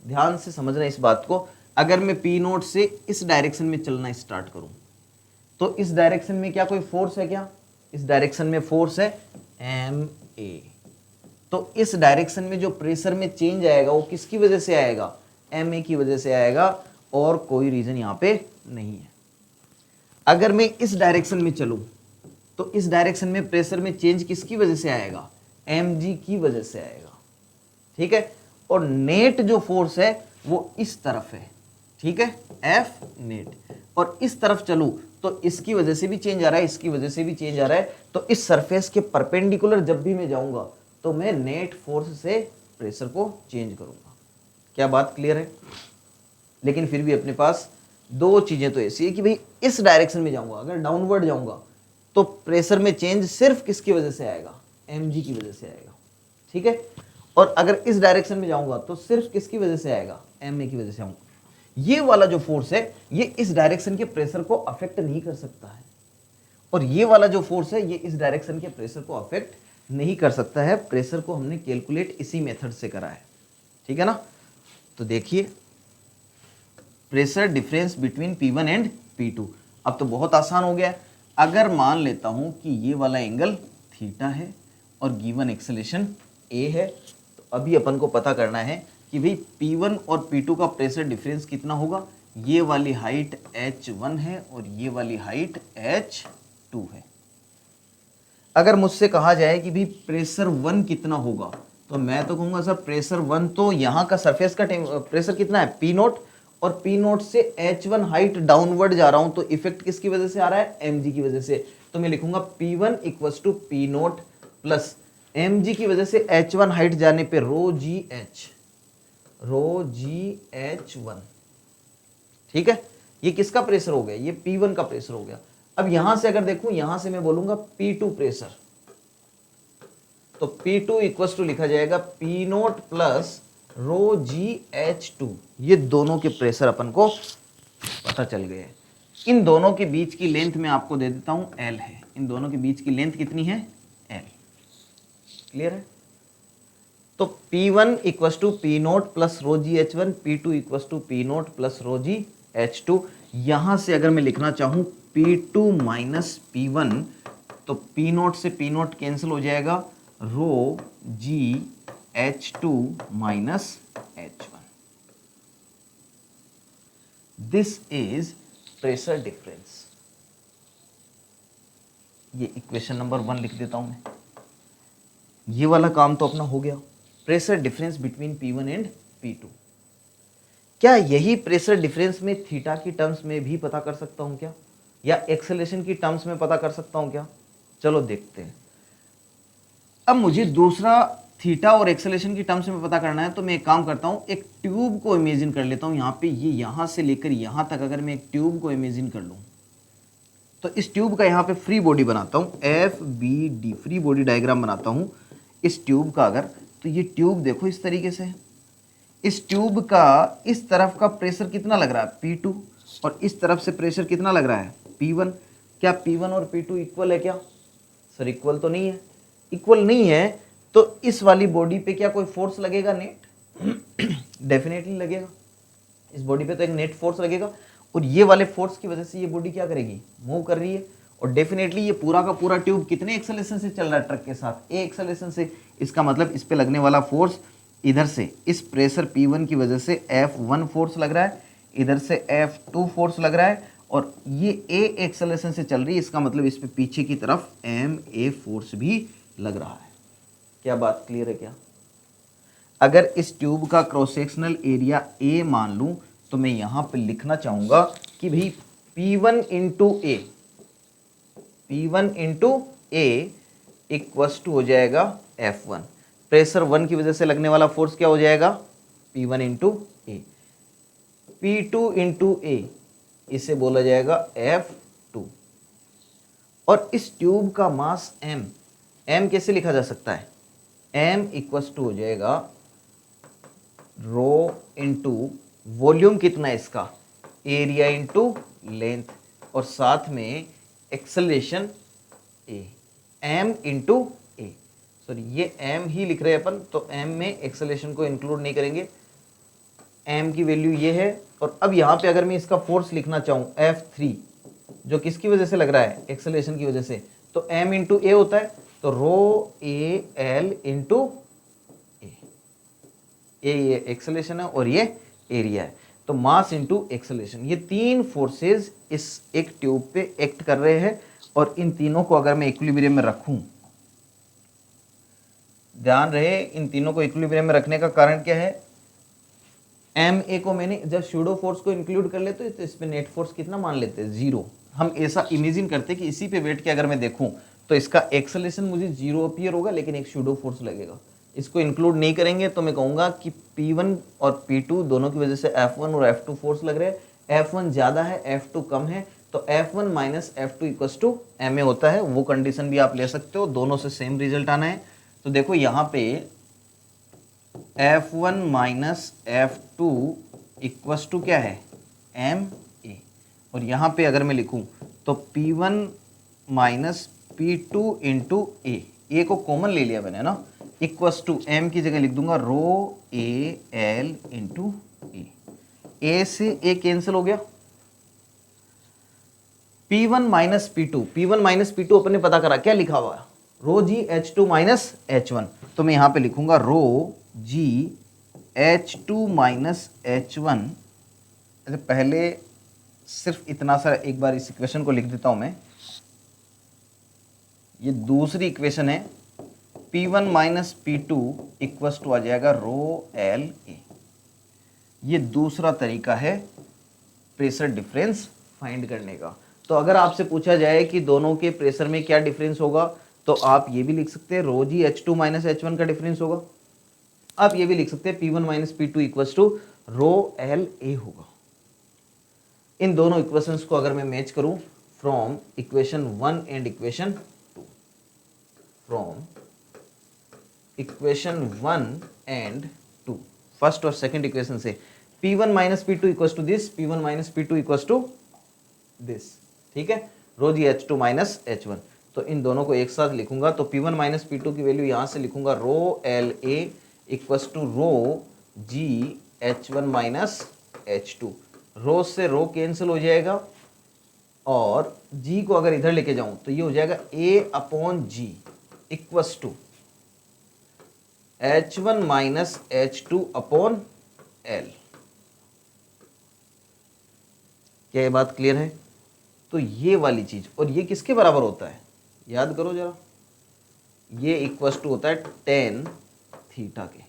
ध्यान से समझना इस बात को, अगर मैं पी नोट से इस डायरेक्शन में चलना स्टार्ट करूं, तो इस डायरेक्शन में क्या कोई फोर्स है क्या, इस डायरेक्शन में फोर्स है एम ए। तो इस डायरेक्शन में जो प्रेशर में चेंज आएगा वो किसकी वजह से आएगा, एम ए की वजह से आएगा, और कोई रीजन यहां पे नहीं है। अगर मैं इस डायरेक्शन में चलूं, तो इस डायरेक्शन में प्रेशर में चेंज किसकी वजह से आएगा, एम जी की वजह से आएगा। ठीक है, और नेट जो फोर्स है वो इस तरफ है। ठीक है, एफ नेट, और इस तरफ चलूं तो इसकी वजह से भी चेंज आ रहा है, इसकी वजह से भी चेंज आ रहा है, तो इस सरफेस के परपेंडिकुलर जब भी मैं जाऊंगा तो मैं नेट फोर्स से प्रेशर को चेंज करूंगा। क्या बात क्लियर है? लेकिन फिर भी अपने पास दो चीजें तो ऐसी है कि भाई इस डायरेक्शन में जाऊंगा, अगर डाउनवर्ड जाऊंगा तो प्रेशर में चेंज सिर्फ किसकी वजह से आएगा, एम जी की वजह से आएगा। ठीक है, और अगर इस डायरेक्शन में जाऊंगा तो सिर्फ किसकी वजह से आएगा, एम ए की वजह से आऊंगा। ये वाला जो फोर्स है ये इस डायरेक्शन के प्रेशर को अफेक्ट नहीं कर सकता है, और ये वाला जो फोर्स है ये इस डायरेक्शन के प्रेशर को अफेक्ट नहीं कर सकता है। प्रेशर को हमने कैलकुलेट इसी मेथड से करा है। ठीक है ना, तो देखिए pressure difference between P1 and P2। अब तो बहुत आसान हो गया है। अगर मान लेता हूं कि ये वाला एंगल थीटा है और गिवन एक्सेलेरेशन a है, तो अभी अपन को पता करना है कि भाई P1 और P2 का प्रेशर डिफरेंस कितना होगा। ये वाली हाइट h1 है और ये वाली हाइट h2 है। अगर मुझसे कहा जाए कि भाई प्रेशर 1 कितना होगा, तो मैं तो कहूंगा सर प्रेशर 1 तो यहाँ का सरफेस का प्रेशर कितना है, P नोट, और P नोट से H1 हाइट डाउनवर्ड जा रहा हूं तो इफेक्ट किसकी वजह से आ रहा है, mg की वजह से। तो मैं लिखूंगा P1 equal to P naught plus mg की वजह से H1 हाइट जाने पे रो जी H1। ठीक है, ये किसका प्रेशर हो गया, ये P1 का प्रेशर हो गया। अब यहां से अगर देखूं, यहां से मैं बोलूंगा P2 प्रेशर, तो P2 इक्वल टू लिखा जाएगा P naught plus rho g H2। ये दोनों के प्रेशर अपन को पता चल गए। इन दोनों के बीच की लेंथ मैं आपको दे देता हूं L है। इन दोनों के बीच की लेंथ कितनी है, L। क्लियर है? तो P1 equal to P naught plus rho g H1, P2 equal to P naught plus rho g H2। यहां से अगर मैं लिखना चाहूं P2 माइनस P1, तो P नोट से P नोट कैंसिल हो जाएगा, रो g H2 minus H1। This is pressure difference. ये इक्वेशन नंबर 1 लिख देता हूं मैं। ये वाला काम तो अपना हो गया, pressure difference between P1 and P2। क्या यही प्रेशर डिफरेंस में थीटा की टर्म्स में भी पता कर सकता हूं क्या, या एक्सेलेरेशन की टर्म्स में पता कर सकता हूं क्या? चलो देखते हैं। अब मुझे दूसरा थीटा और एक्सेलेरेशन की टर्म्स में पता करना है, तो मैं एक काम करता हूं, एक ट्यूब को इमेजिन कर लेता हूं। यहाँ पे ये यहां से लेकर यहां तक अगर मैं एक ट्यूब को इमेजिन कर लूं, तो इस ट्यूब का यहाँ पे फ्री बॉडी बनाता हूं, FBD फ्री बॉडी डायग्राम बनाता हूं इस ट्यूब का। अगर तो ये ट्यूब देखो इस तरीके से, इस ट्यूब का इस तरफ का प्रेशर कितना लग रहा है, P2, और इस तरफ से प्रेशर कितना लग रहा है, P1। क्या P1 और P2 इक्वल है क्या? सर इक्वल तो नहीं है। इक्वल नहीं है तो इस वाली बॉडी पे क्या कोई फोर्स लगेगा, नेट? डेफिनेटली लगेगा। इस बॉडी पे तो एक नेट फोर्स लगेगा, और ये वाले फोर्स की वजह से ये बॉडी क्या करेगी, मूव कर रही है। और डेफिनेटली ये पूरा का पूरा ट्यूब कितने एक्सेलरेशन से चल रहा है, ट्रक के साथ ए एक्सेलरेशन से। इसका मतलब इस पे लगने वाला फोर्स इधर से इस प्रेशर P1 की वजह से F1 फोर्स लग रहा है, इधर से F2 फोर्स लग रहा है, और ये ए एक्सेलरेशन से चल रही है। इसका मतलब इस पे पीछे की तरफ MA फोर्स भी लग रहा है। क्या बात क्लियर है क्या? अगर इस ट्यूब का क्रॉस सेक्शनल एरिया A मान लूं, तो मैं यहां पे लिखना चाहूंगा कि भाई P1 into A equals to हो जाएगा F1। प्रेशर 1 की वजह से लगने वाला फोर्स क्या हो जाएगा, P1 into A। P2 into A इसे बोला जाएगा F2। और इस ट्यूब का मास M, m कैसे लिखा जा सकता है, m इक्वस टू हो जाएगा रो इंटू वॉल्यूम कितना है इसका, एरिया इंटू लेंथ, और साथ में acceleration a, m into A, sorry ये m ही लिख रहे हैं अपन, तो m में एक्सेलरेशन को इंक्लूड नहीं करेंगे, m की वैल्यू ये है। और अब यहाँ पे अगर मैं इसका फोर्स लिखना चाहूँ F3, जो किसकी वजह से लग रहा है, एक्सेलरेशन की वजह से, तो m इंटू ए होता है, तो रो ए एल इंटू ए, ये एक्सेलरेशन है और ये एरिया है, तो मास इंटू एक्सेलरेशन, ये तीन फोर्सेस इस एक ट्यूब पे एक्ट कर रहे हैं। और इन तीनों को अगर मैं इक्विलिब्रियम में रखूं, ध्यान रहे इन तीनों को इक्विलिब्रियम में रखने का कारण क्या है, एम ए को मैंने जब स्यूडो फोर्स को इंक्लूड कर लेते तो इस पे नेट फोर्स कितना मान लेते हैं, 0। हम ऐसा इमेजिन करते कि इसी पे बैठ के अगर मैं देखूं तो इसका एक्सेलरेशन मुझे 0 अपीयर होगा, लेकिन एक स्यूडो फोर्स लगेगा। इसको इंक्लूड नहीं करेंगे तो मैं कहूँगा कि P1 और P2 दोनों की वजह से F1 और F2 फोर्स लग रहे हैं, F1 ज़्यादा है F2 कम है, तो F1 minus F2 equals to MA होता है। वो कंडीशन भी आप ले सकते हो, दोनों से सेम रिजल्ट आना है। तो देखो यहाँ पे F1 minus F2 equals to क्या है, MA, और यहाँ पे अगर मैं लिखूँ तो P1 माइनस P2 इंटू ए को कॉमन ले लिया मैंने ना, इक्वस टू एम की जगह लिख दूंगा रो ए एल इंटू ए से ए कैंसिल हो गया, P1 माइनस P2 अपने पता करा, क्या लिखा हुआ, रो जी H2 माइनस H1, तो मैं यहां पे लिखूंगा रो जी H2 माइनस H1। अच्छा पहले सिर्फ इतना सा एक बार इस इक्वेशन को लिख देता हूं मैं, ये दूसरी इक्वेशन है, P1 minus P2 equals to आ जाएगा रो एल ए। ये दूसरा तरीका है प्रेशर डिफरेंस फाइंड करने का। तो अगर आपसे पूछा जाए कि दोनों के प्रेशर में क्या डिफरेंस होगा, तो आप ये भी लिख सकते हैं रो जी H2 माइनस H1 का डिफरेंस होगा। आप ये भी लिख सकते हैं P1 minus P2 equals to rho l a होगा। इन दोनों इक्वेशंस को अगर मैं मैच करूं from equation 1 and equation 2, from equation 1 and 2, first और सेकंड इक्वेशन से, P1 minus P2 equals to this, P1 minus P2 equals to this, ठीक है, rho g H2 minus H1। तो इन दोनों को एक साथ लिखूंगा, तो P1 माइनस P2 की वैल्यू यहां से लिखूंगा rho l a equals to rho g H1 minus H2, rho से रो कैंसिल हो जाएगा, और जी को अगर इधर लेके जाऊं तो ये हो जाएगा A upon g equals to H1 minus H2 upon L। क्या ये बात क्लियर है? तो ये वाली चीज, और ये किसके बराबर होता है, याद करो जरा, ये इक्वस टू होता है टेन थीटा के।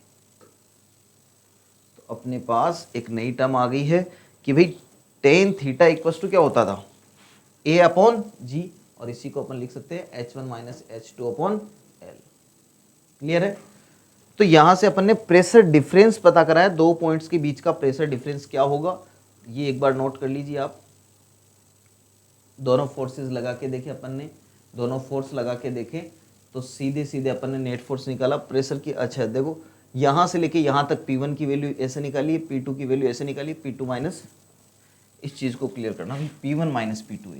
तो अपने पास एक नई टर्म आ गई है कि भाई टेन थीटा इक्वस टू क्या होता था, A अपॉन जी, और इसी को अपन लिख सकते हैं H1 minus H2 upon L। Clear है? तो यहां से अपन ने प्रेशर डिफरेंस पता करा है, दो पॉइंट्स के बीच का प्रेशर डिफरेंस क्या होगा, ये एक बार नोट कर लीजिए आप। दोनों फोर्सेस लगा के देखे अपन ने, दोनों फोर्स लगा के देखे तो सीधे सीधे अपन ने नेट फोर्स निकाला प्रेशर की। अच्छा देखो यहां से लेके यहां तक P1 की वैल्यू ऐसे निकाली, P2 की वैल्यू ऐसे निकाली, P2 माइनस, इस चीज को क्लियर करना, P1 minus P2,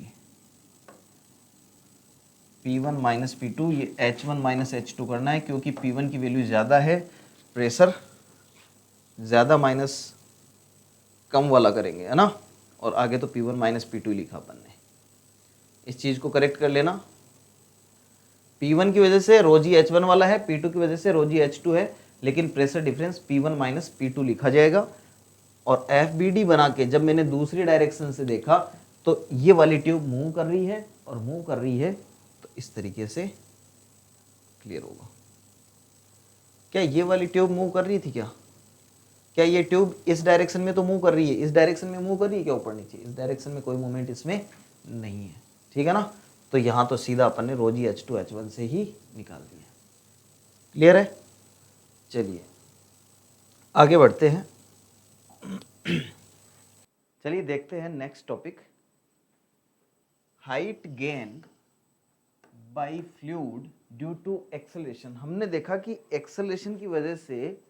P1 minus P2, ये H1 माइनस H2 करना है, क्योंकि P1 की वैल्यू ज़्यादा है, प्रेशर ज़्यादा माइनस कम वाला करेंगे, है ना, और आगे तो P1 माइनस P2 लिखा अपन ने। इस चीज़ को करेक्ट कर लेना, P1 की वजह से रो जी H1 वाला है, P2 की वजह से रो जी H2 है, लेकिन pressure difference P1 minus P2 लिखा जाएगा। और FBD बना के जब मैंने दूसरी डायरेक्शन से देखा तो ये वाली ट्यूब मूव कर रही है और मूव कर रही है, तो इस तरीके से क्लियर होगा। क्या ये वाली ट्यूब मूव कर रही थी क्या? क्या ये ट्यूब इस डायरेक्शन में तो मूव कर रही है, इस डायरेक्शन में मूव कर रही है क्या ऊपर नीचे? इस डायरेक्शन में कोई मूवमेंट इसमें नहीं है, ठीक है ना। तो यहाँ तो सीधा अपन ने रो जी H2 H1 से ही निकाल दिया। क्लियर है? चलिए आगे बढ़ते हैं। चलिए देखते हैं next topic, height gain by fluid due to acceleration. हमने देखा कि एक्सेलेरेशन की वजह से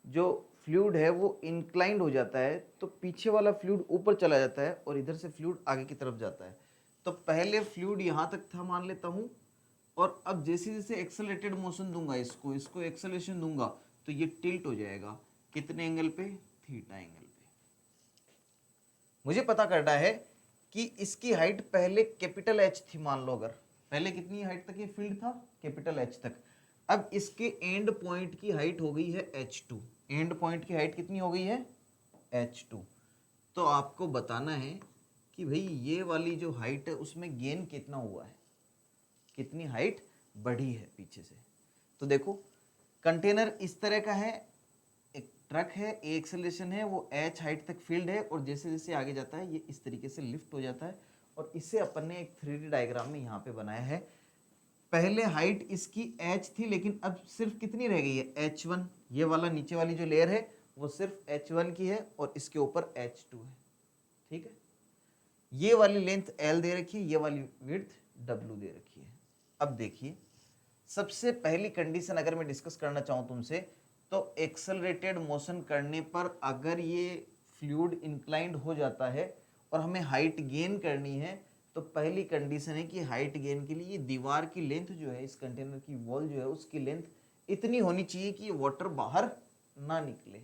जो फ्लूइड है वो इंक्लाइंड हो जाता है, तो पीछे वाला फ्लूइड ऊपर चला जाता है और इधर से फ्लूइड आगे की तरफ जाता है। तो पहले फ्लूइड यहाँ तक था मान लेता हूँ, और अब जैसे जैसे एक्सेलरेटेड मोशन दूंगा, इसको इसको एक्सेलरेशन दूंगा, तो ये टिल्ट हो जाएगा। कितने एंगल पे? थीटा एंगल पे। मुझे पता करना है कि इसकी हाइट पहले कैपिटल एच थी, मान लो। अगर पहले कितनी हाइट तक ये फील्ड था? कैपिटल एच तक। अब इसके एंड पॉइंट की हाइट हो गई है h2। एंड पॉइंट की हाइट कितनी हो गई है? h2। तो आपको बताना है कि भाई ये वाली जो हाइट है उसमें गेन कितना हुआ है, कितनी हाइट बढ़ी है पीछे से। तो देखो, कंटेनर इस तरह का है, एक ट्रक है, ए एक्सेलरेशन है, वो h हाइट तक फील्ड है, और जैसे जैसे आगे जाता है ये इस तरीके से लिफ्ट हो जाता है। और इसे अपन ने एक 3D डायग्राम में यहाँ पे बनाया है। पहले हाइट इसकी h थी, लेकिन अब सिर्फ कितनी रह गई है? h1। ये वाला नीचे वाली जो लेयर है वो सिर्फ h1 की है, और इसके ऊपर h2 है। ठीक है, ये वाली लेंथ l दे रखी है, ये वाली विड्थ w दे रखी है। अब देखिए, सबसे पहली कंडीशन अगर मैं डिस्कस करना चाहूं तुमसे, तो एक्सेलरेटेड मोशन करने पर अगर ये फ्लूइड इंक्लाइंड हो जाता है और हमें हाइट गेन करनी है, तो पहली कंडीशन है कि हाइट गेन के लिए दीवार की लेंथ जो है, इस कंटेनर की वॉल जो है उसकी लेंथ इतनी होनी चाहिए कि वाटर बाहर ना निकले।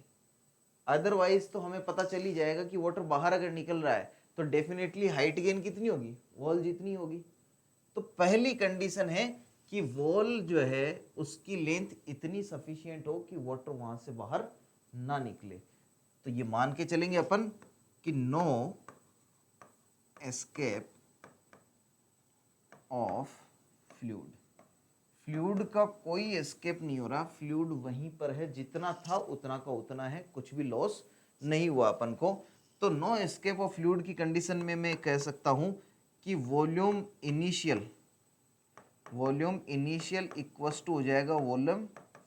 अदरवाइज तो हमें पता चल ही जाएगा कि वाटर बाहर अगर निकल रहा है तो डेफिनेटली हाइट गेन कितनी होगी? वॉल जितनी होगी। तो पहली कंडीशन है कि वॉल जो है उसकी लेंथ इतनी सफिशिएंट हो कि वाटर वहां से बाहर ना निकले। तो ये मान के चलेंगे अपन कि no escape of fluid. Fluid का कोई एस्केप नहीं हो रहा, फ्लूइड वहीं पर है, जितना था उतना का उतना है, कुछ भी लॉस नहीं हुआ अपन को। तो नो एस्केप ऑफ फ्लूइड की कंडीशन में मैं कह सकता हूं कि वॉल्यूम इनिशियल इक्वस टू हो जाएगा वॉल्यूम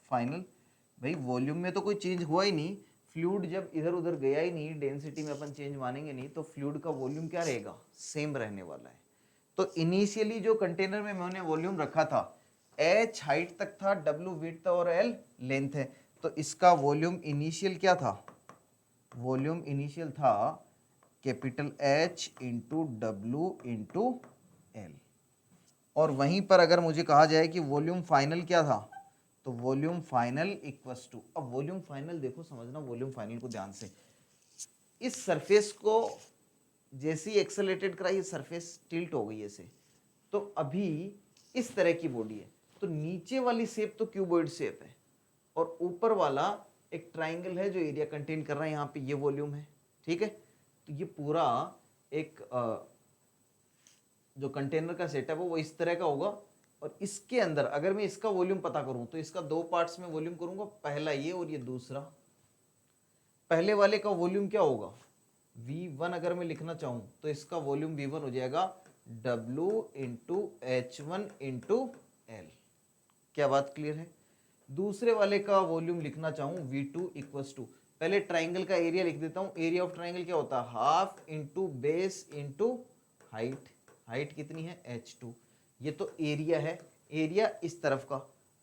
फाइनल। भाई वॉल्यूम में तो कोई चेंज हुआ ही नहीं, फ्लूइड जब इधर उधर गया ही नहीं, डेंसिटी में अपन चेंज मानेंगे नहीं, तो फ्लूइड का वॉल्यूम क्या रहेगा? सेम रहने वाला है। तो इनिशियली जो कंटेनर में मैंने वॉल्यूम रखा था, h हाइट तक था, w विड्थ था और l लेंथ है, तो इसका वॉल्यूम इनिशियल क्या था? वॉल्यूम इनिशियल था capital H into W into L. और वहीं पर अगर मुझे कहा जाए कि वॉल्यूम फाइनल क्या था, तो वॉल्यूम फाइनल इक्वस टू, अब वॉल्यूम फाइनल देखो, समझना वॉल्यूम फाइनल को ध्यान से। इस सरफेस को जैसे ही एक्सेलरेटेड करा, ये सरफेस टिल्ट हो गई ऐसे, तो अभी इस तरह की बॉडी है, तो नीचे वाली शेप तो क्यूबॉइड शेप है, और ऊपर वाला एक ट्राइंगल है जो एरिया कंटेन कर रहा है, यहाँ पे ये वॉल्यूम है। ठीक है, तो ये पूरा एक जो कंटेनर का सेटअप है वो इस तरह का होगा, और इसके अंदर अगर मैं इसका वॉल्यूम पता करूं तो इसका दो पार्ट्स में वॉल्यूम करूंगा, पहला ये और ये दूसरा। पहले वाले का वॉल्यूम क्या होगा? V1 अगर मैं लिखना चाहूं तो इसका वॉल्यूम V1 हो जाएगा W into H1 into L। क्या बात क्लियर है? दूसरे वाले का वॉल्यूम लिखना चाहूं V2 इक्वस टू, पहले ट्राइंगल का एरिया लिख देता हूं। एरिया ऑफ ट्राइंगल क्या होता है? Half into base into height. Height कितनी है? h2। ये तो एरिया है, एरिया इस तरफ का।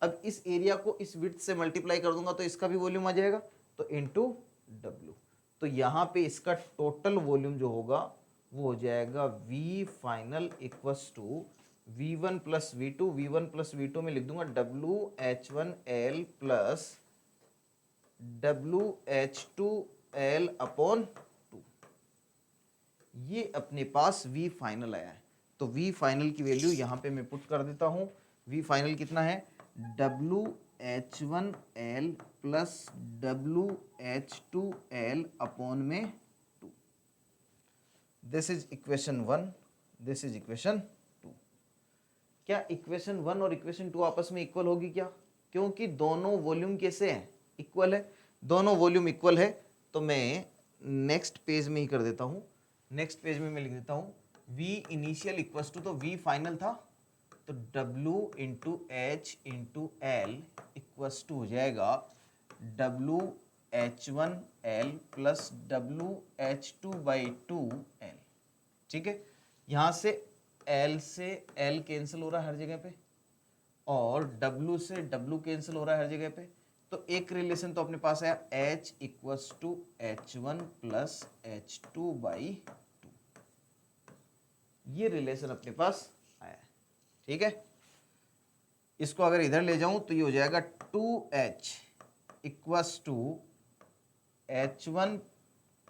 अब इस एरिया को इस विड्थ से मल्टीप्लाई कर दूंगा तो इसका भी वॉल्यूम आ जाएगा, तो इंटू डब्ल्यू। तो यहाँ पे इसका टोटल वॉल्यूम जो होगा वो हो जाएगा V final equals to V1 plus V2। V1 plus V2 में लिख दूंगा WH1L प्लस WH2L अपॉन 2। ये अपने पास V फाइनल आया है, तो V फाइनल की वैल्यू यहाँ पे मैं पुट कर देता हूँ। V फाइनल कितना है? WH1L प्लस WH2L अपॉन में 2। This is equation 1, this is equation 2। क्या इक्वेशन 1 और इक्वेशन 2 आपस में इक्वल होगी क्या? क्योंकि दोनों वॉल्यूम कैसे हैं? इक्वल है। दोनों वॉल्यूम इक्वल है, तो मैं नेक्स्ट पेज में ही कर देता हूँ। नेक्स्ट पेज में मैं लिख देता हूँ V इनिशियल इक्वल्स टू, तो V फाइनल था, तो W into h into l equals to हो जाएगा WH1L प्लस WH2/2L। ठीक है, यहां से L से L कैंसिल हो रहा है हर जगह पे, और W से W कैंसिल हो रहा है हर जगह पे, तो एक रिलेशन तो अपने पास आया H equals to H1 plus H2 by 2, ये रिलेशन अपने पास आया है। ठीक है, इसको अगर इधर ले जाऊं तो ये हो जाएगा 2H equals to H1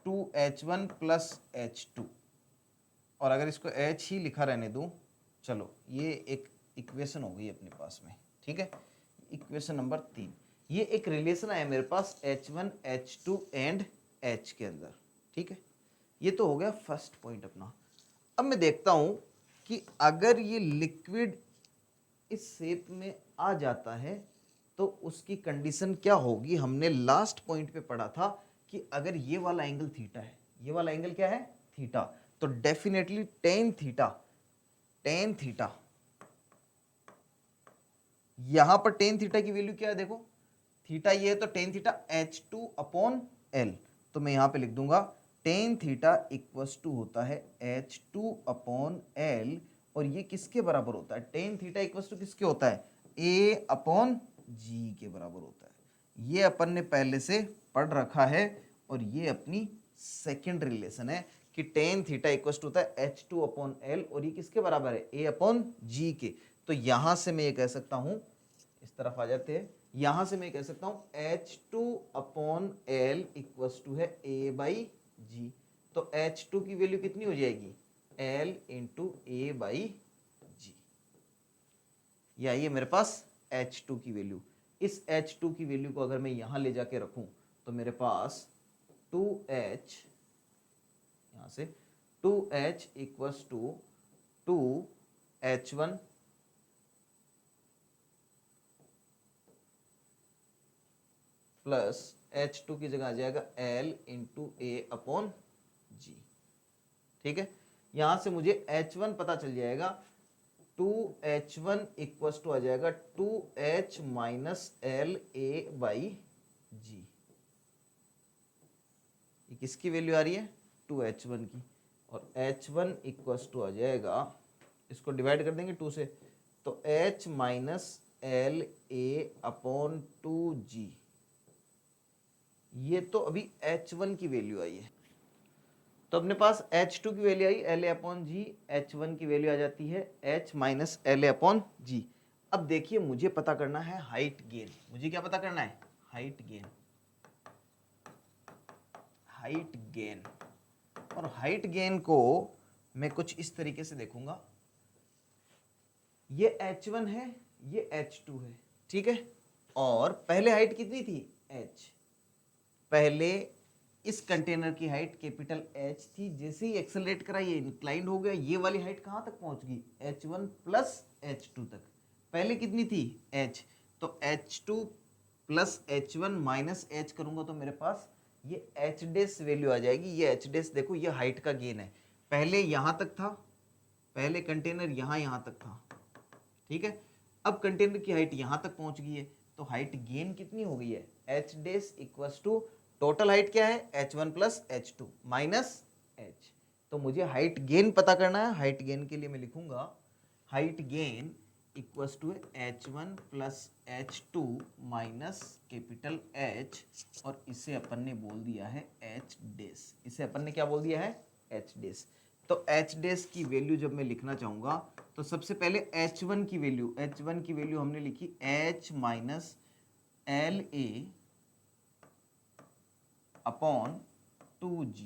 2H1 plus H2, और अगर इसको H ही लिखा रहने दूं, चलो ये एक इक्वेशन हो गई अपने पास में। ठीक है, इक्वेशन नंबर 3, ये एक रिलेशन आया मेरे पास H1 H2 एंड H के अंदर। ठीक है, ये तो हो गया फर्स्ट पॉइंट अपना। अब मैं देखता हूं कि अगर ये लिक्विड इस शेप में आ जाता है तो उसकी कंडीशन क्या होगी। हमने लास्ट पॉइंट पे पढ़ा था कि अगर ये वाला एंगल थीटा है, ये वाला एंगल क्या है थीटा, तो डेफिनेटली टेन थीटा यहां पर टेन थीटा की वैल्यू क्या है, देखो थीटा ये है तो tan theta H2 upon L, तो मैं यहां पे लिख दूंगा टेन थीटा इक्वस टू होता है H2 अपॉन L, और ये किसके बराबर होता है, टेन थीटा इक्वस टू किसके होता है, A अपॉन G के बराबर होता है। ये अपन ने पहले से पढ़ रखा है, और ये अपनी सेकेंड रिलेशन है कि टेन थीटा इक्वस टू होता है H2 अपॉन L, और ये किसके बराबर है, A अपॉन G के। तो यहां से मैं ये कह सकता हूं, इस तरफ आ जाते हैं, यहां से मैं कह सकता हूं H2 upon L equals to है A बाई G, तो H2 की वैल्यू कितनी हो जाएगी, L into A by G, ये आई है मेरे पास H2 की वैल्यू। इस H2 की वैल्यू को अगर मैं यहां ले जाके रखूं तो मेरे पास 2H, यहां से 2H equals to 2H1 plus H2 की जगह आ जाएगा L into A upon G। ठीक है, यहां से मुझे H1 पता चल जाएगा, 2H1 इक्वस टू आ जाएगा 2H minus L A by G। ये किसकी वैल्यू आ रही है, 2H1 की, और H1 इक्वस टू आ जाएगा, इसको डिवाइड कर देंगे 2 से, तो H minus L A upon 2G, ये तो अभी H1 की वैल्यू आई है। तो अपने पास H2 की वैल्यू आई LA अपॉन जी, H1 की वैल्यू आ जाती है H माइनस LA अपॉन जी। अब देखिए मुझे पता करना है हाइट गेन, मुझे क्या पता करना है, हाइट गेन, हाइट गेन। और हाइट गेन को मैं कुछ इस तरीके से देखूंगा, ये H1 है, ये H2 है, ठीक है, और पहले हाइट कितनी थी H, पहले इस कंटेनर की हाइट कैपिटल H थी, जैसे ही एक्सेलरेट करा ये इंक्लाइंड हो गया, ये वाली हाइट कहां तक पहुंच गई, H1 प्लस H2 तक। पहले कितनी थी H, तो H2 plus H1 minus H करूंगा तो मेरे पास ये H डेस वैल्यू आ जाएगी। ये H डेस देखो, ये हाइट का गेन है, पहले यहां तक था, पहले कंटेनर यहां तक था, ठीक है, अब कंटेनर की हाइट यहां तक पहुंच गई है, तो हाइट गेन कितनी हो गई है, H dash equals to total height क्या है H1 plus H2 minus H। तो मुझे हाइट गेन पता करना है, हाइट गेन के लिए मैं लिखूंगा height gain equals to H1 plus H2 minus capital H, और इसे अपन ने बोल दिया है H डेस, इसे अपन ने क्या बोल दिया है H डेस। तो H डेस की वैल्यू जब मैं लिखना चाहूंगा तो सबसे पहले H1 की वैल्यू, H1 की वैल्यू हमने लिखी H minus l a upon 2G,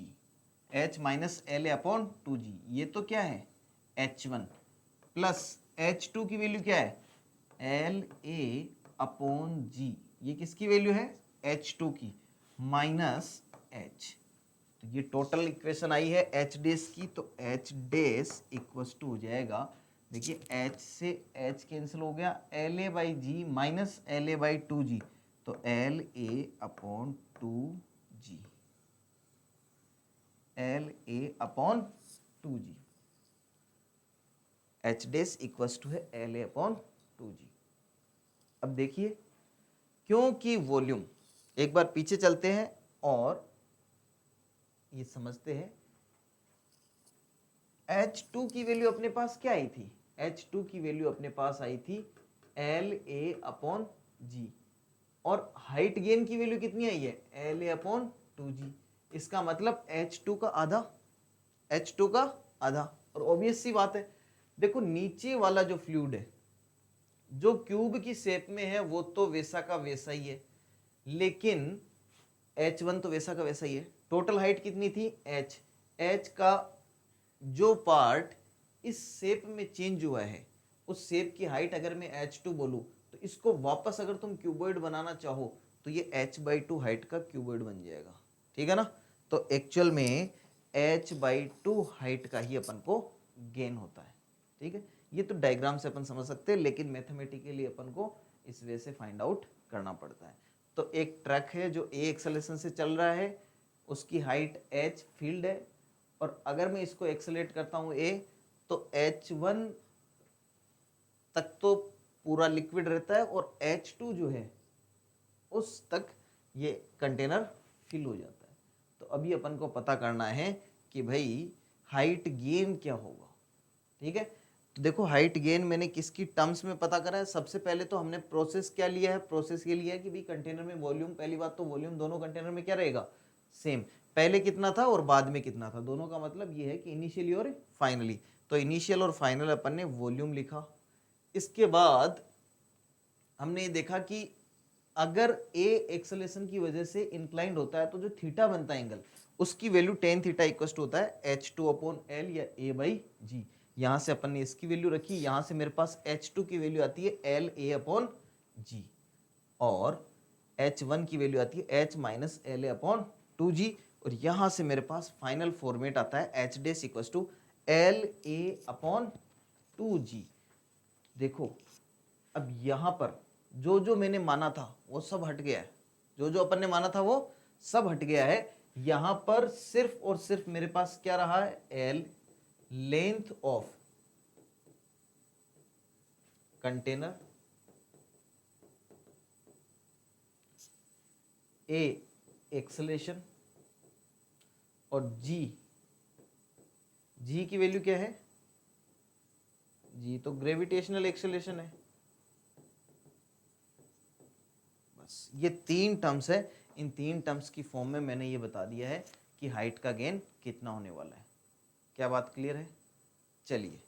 H minus l a upon 2G, ये तो क्या है H1, प्लस H2 की वैल्यू क्या है एल ए अपॉन जी, ये किसकी वैल्यू है H2 की, माइनस H। तो ये टोटल इक्वेशन आई है H डेस की, तो H डेस इक्वस टू हो जाएगा, देखिए H से H कैंसिल हो गया, l a by g minus l a by 2G, तो l a upon 2G, l a upon 2G, H dash equals to है एल ए अपॉन 2G। अब देखिए, क्योंकि वॉल्यूम, एक बार पीछे चलते हैं और ये समझते हैं, H2 की वैल्यू अपने पास क्या आई थी, H2 की वैल्यू अपने पास आई थी एल ए अपॉन जी, और हाइट गेन की वैल्यू कितनी आई है, एल ए अपॉन 2g। इसका मतलब H2 का आधा, H2 का आधा। और ऑब्वियस सी बात है, देखो नीचे वाला जो फ्लूइड है जो क्यूब की शेप में है वो तो वैसा का वैसा ही है, लेकिन H1 तो वैसा का वैसा ही है। टोटल हाइट कितनी थी H का जो पार्ट इस शेप में चेंज हुआ है उस शेप की हाइट अगर मैं H2 बोलूं तो इसको वापस अगर तुम क्यूबॉइड बनाना चाहो तो ये H/2 हाइट का क्यूबॉइड बन जाएगा, ठीक है ना। तो एक्चुअल में H/2 हाइट का ही अपन को गेन होता है, ठीक है। ये तो डायग्राम से अपन समझ सकते हैं, लेकिन मैथमेटिकली अपन को इस वे से फाइंड आउट करना पड़ता है। तो एक ट्रक है जो ए एक्सेलेरेशन से चल रहा है, उसकी हाइट h फील्ड है, और अगर मैं इसको एक्सेलेरेट करता हूं a तो h1 तक तो पूरा लिक्विड रहता है और h2 जो है उस तक ये कंटेनर फिल हो जाता है। तो अभी अपन को पता करना है कि भाई हाइट गेन क्या होगा, ठीक है। तो देखो हाइट गेन मैंने किसकी टर्म्स में पता करा है। सबसे पहले तो हमने प्रोसेस क्या लिया है, प्रोसेस ये लिया है कि भाई कंटेनर में वॉल्यूम, पहली बात तो वॉल्यूम दोनों कंटेनर में क्या रहेगा, सेम। पहले कितना था और बाद में कितना था, दोनों का मतलब ये है कि इनिशियली और फाइनली। तो इनिशियल और फाइनल अपन ने वॉल्यूम लिखा। इसके बाद हमने ये देखा कि अगर ए एक्सेलेरेशन की वजह से इंक्लाइंड होता है तो जो थीटा बनता है एंगल, उसकी value tan theta equal to होता है H2 अपॉन एल या A/g। यहां से अपन ने इसकी वैल्यू रखी, यहां से मेरे पास H2 की वैल्यू आती है एल ए अपॉन जी, और H1 की वैल्यू आती है H minus l a upon 2g, और यहां से मेरे पास फाइनल फॉर्मेट आता है H dash equal to l a upon 2g। देखो अब यहां पर जो जो मैंने माना था वो सब हट गया है, जो जो अपन ने माना था वो सब हट गया है। यहां पर सिर्फ और सिर्फ मेरे पास क्या रहा है, L length of container, A acceleration, और जी, जी की वैल्यू क्या है, जी तो ग्रेविटेशनल एक्सेलेरेशन है। बस ये तीन टर्म्स है, इन तीन टर्म्स की फॉर्म में मैंने ये बता दिया है कि हाइट का गेन कितना होने वाला है। क्या बात क्लियर है? चलिए